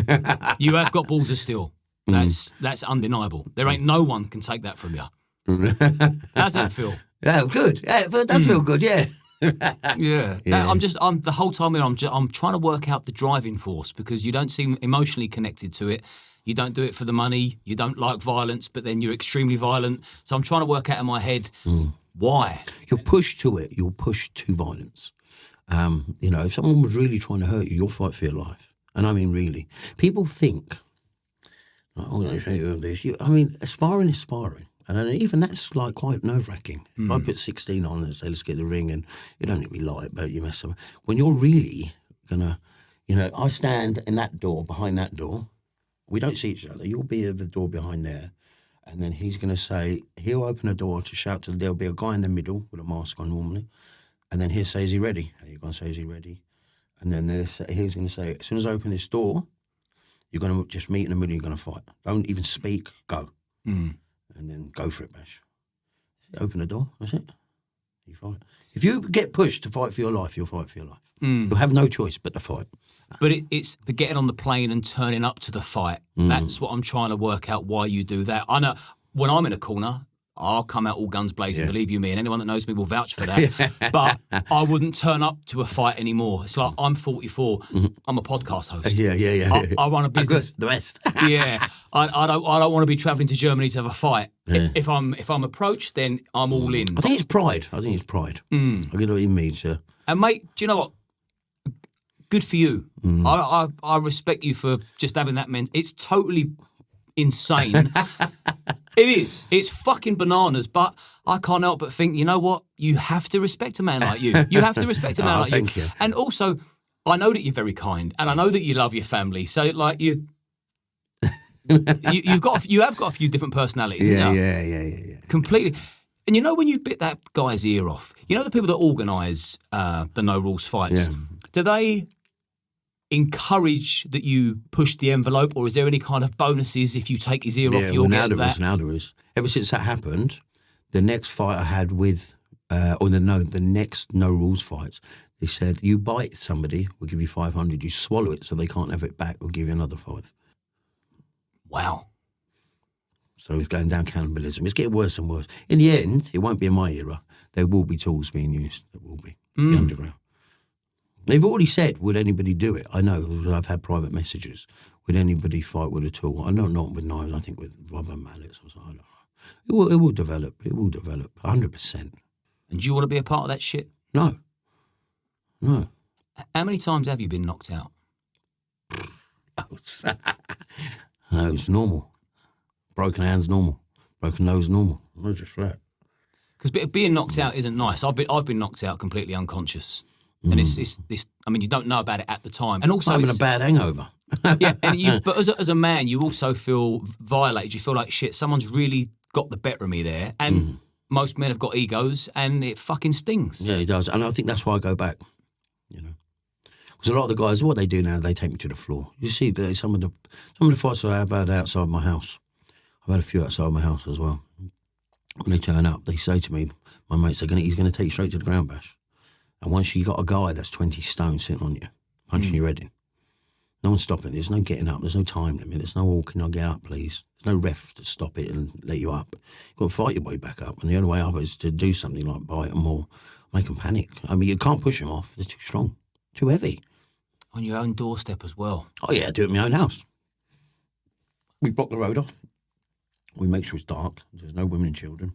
You have got balls of steel. That's undeniable. There ain't no one can take that from you. How's that feel? Yeah, good. Yeah, it does feel good, yeah. Yeah. I'm the whole time here, I'm trying to work out the driving force because you don't seem emotionally connected to it. You don't do it for the money. You don't like violence, but then you're extremely violent. So I'm trying to work out in my head why. You're pushed to it. You're pushed to violence. If someone was really trying to hurt you, you'll fight for your life. And I mean, really. People think, sparring is sparring. And then even that's like quite nerve-wracking. If I put 16 on and say, let's get the ring, and you don't let me lie about you mess up. When you're really going to, I stand in that door, behind that door. We don't see each other. You'll be at the door behind there. And then he's going to say, he'll open a door to shout to, there'll be a guy in the middle with a mask on normally. And then he'll say, is he ready? And you're going to say, is he ready? And then he's going to say, as soon as I open this door, you're going to just meet in the middle, you're going to fight. Don't even speak, go. And then go for it, Bash. Open the door, that's it. You fight. If you get pushed to fight for your life, you'll fight for your life. You'll have no choice but to fight. But it's the getting on the plane and turning up to the fight. That's what I'm trying to work out why you do that. I know when I'm in a corner, I'll come out all guns blazing, believe you me, and anyone that knows me will vouch for that. But I wouldn't turn up to a fight anymore. It's like I'm 44, I'm a podcast host. I run a business. The best. Yeah. I don't want to be travelling to Germany to have a fight. Yeah. If I'm approached, then I'm all in. I think it's pride. I get what he means, yeah. And mate, do you know what? Good for you. I respect you for just having that It's totally insane. It is. It's fucking bananas, but I can't help but think, you know what? You have to respect a man like you. You have to respect a man like thank you. And also, I know that you're very kind, and I know that you love your family. So, like, you have got a few different personalities. Yeah. Completely. And you know when you bit that guy's ear off, you know the people that organise the no rules fights, do they encourage that you push the envelope, or is there any kind of bonuses if you take his ear off? You'll get that. Now there is. Ever since that happened, the next fight I had with, the next no rules fights, they said you bite somebody, we'll give you 500. You swallow it so they can't have it back, we'll give you another 5. Wow. So it's going down cannibalism. It's getting worse and worse. In the end, it won't be in my era. There will be tools being used. There will be. The underground. They've already said, would anybody do it? I know, because I've had private messages. Would anybody fight with a tool? I know not with knives, I think with rubber mallets or something. I don't know. It will develop. It will develop, 100%. And do you want to be a part of that shit? No. How many times have you been knocked out? No, it's normal. Broken hands, normal. Broken nose, normal. No, just flat. Because being knocked out isn't nice. I've been knocked out completely unconscious, and it's I mean, you don't know about it at the time, and also I'm having a bad hangover. yeah. But as a man, you also feel violated. You feel like shit. Someone's really got the better of me there, and most men have got egos, and it fucking stings. Yeah, it does, and I think that's why I go back. You know, because a lot of the guys, what they do now, they take me to the floor. You see, some of the fights that I've had outside my house. I've had a few outside my house as well. When they turn up, they say to me, my mates, he's going to take you straight to the ground, Bash. And once you got a guy that's 20 stone sitting on you, punching your head in, no one's stopping. There's no getting up. There's no time limit. There's no, can I get up, please? There's no ref to stop it and let you up. You've got to fight your way back up. And the only way up is to do something like bite them or make them panic. I mean, you can't push them off. They're too strong, too heavy. On your own doorstep as well. Oh, yeah, I do it in my own house. We block the road off. We make sure it's dark. There's no women and children.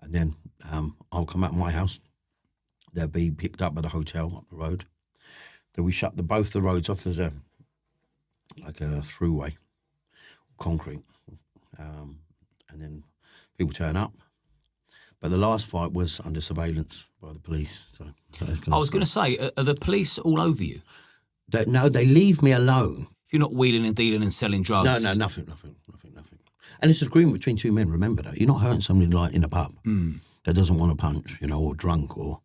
And then I'll come out of my house. They'll be picked up by the hotel up the road. Then we shut both the roads off. There's a throughway, concrete. And then people turn up. But the last fight was under surveillance by the police. So I was going to say, are the police all over you? No, they leave me alone. If you're not wheeling and dealing and selling drugs? No, nothing. And it's an agreement between two men, remember that. You're not hurting somebody like in a pub that doesn't want to punch, or drunk or,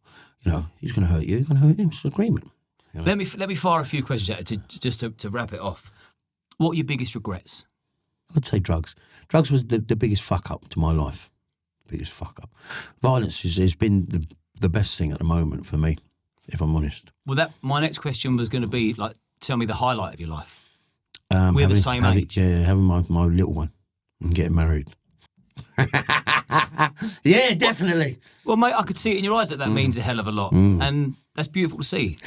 he's going to hurt you, you're going to hurt him. It's an agreement. You know? Let me fire a few questions at you just to wrap it off. What are your biggest regrets? I'd say drugs. Drugs was the biggest fuck up to my life. Biggest fuck up. Violence has been the best thing at the moment for me, if I'm honest. Well, my next question was going to be, tell me the highlight of your life. We're the same age. Yeah, having my little one and getting married. Yeah, definitely. Well, mate, I could see it in your eyes that means a hell of a lot. And that's beautiful to see.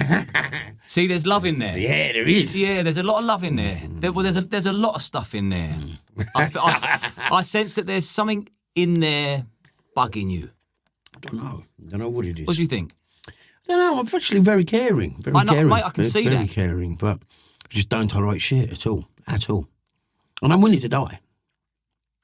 See, there's love in there. Yeah, there is. Yeah, there's a lot of love in there. There's a lot of stuff in there. I sense that there's something in there bugging you. I don't know what it is. What do you think? I don't know. I'm actually very caring. Caring. Mate, I can see that. Very caring, but I just don't tolerate shit at all. And I'm willing to die.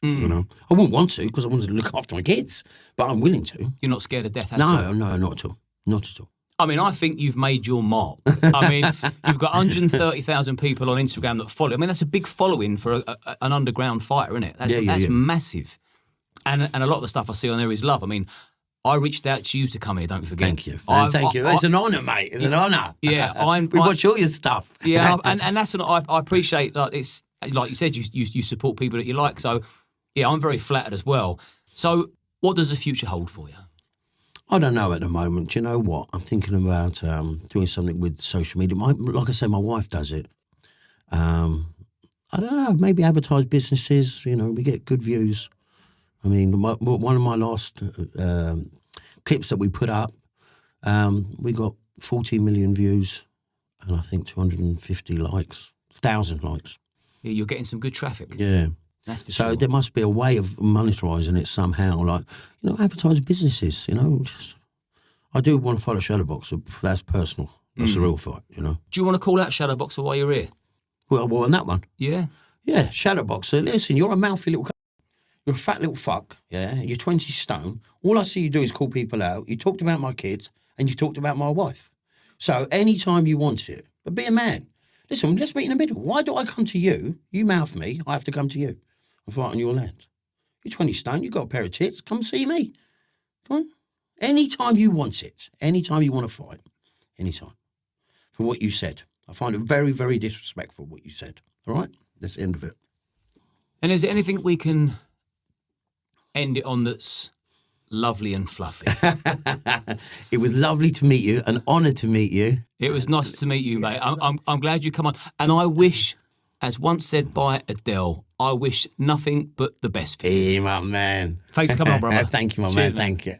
I wouldn't want to because I wanted to look after my kids, but I'm willing to. You're not scared of death at all? all? No, not at all. Not at all. I mean, I think you've made your mark. I mean, you've got 130,000 people on Instagram that follow. I mean, that's a big following for an underground fighter, isn't it? That's massive. And a lot of the stuff I see on there is love. I mean, I reached out to you to come here, don't forget. Thank you. Thank you. It's an honour, mate. It's an honour. Yeah. We watch all your stuff. Yeah, and that's what I appreciate. It's like you said, you support people that you like. So, yeah, I'm very flattered as well. So, what does the future hold for you? I don't know at the moment. Do you know what? I'm thinking about doing something with social media. Like I said, my wife does it. I don't know, maybe advertise businesses. We get good views. I mean, one of my last clips that we put up, we got 14 million views and I think 250 likes, 1,000 likes. Yeah, you're getting some good traffic. Yeah. That's for so sure. There must be a way of monetarising it somehow, advertise businesses, I do want to follow Shadowboxer. That's personal. That's the real fight, Do you want to call out Shadowboxer while you're here? Well, on that one? Yeah. Yeah, Shadowboxer. Listen, you're a mouthy little you're a fat little fuck, yeah? You're 20 stone. All I see you do is call people out. You talked about my kids and you talked about my wife. So anytime you want it, but be a man. Listen, let's meet in the middle. Why do I come to you? You mouth me, I have to come to you. I'm fighting your land. You're 20 stone, you've got a pair of tits, come see me. Come on. Anytime you want it, anytime you want to fight, anytime. For what you said. I find it very, very disrespectful what you said. All right? That's the end of it. And is there anything we can end it on that's lovely and fluffy? It was lovely to meet you, an honour to meet you. It was nice to meet you, mate. I'm glad you come on. And I wish, as once said by Adele, I wish nothing but the best for you. Hey, my man. Thanks for coming on, brother. Thank you, my Cheers, man. Thank you.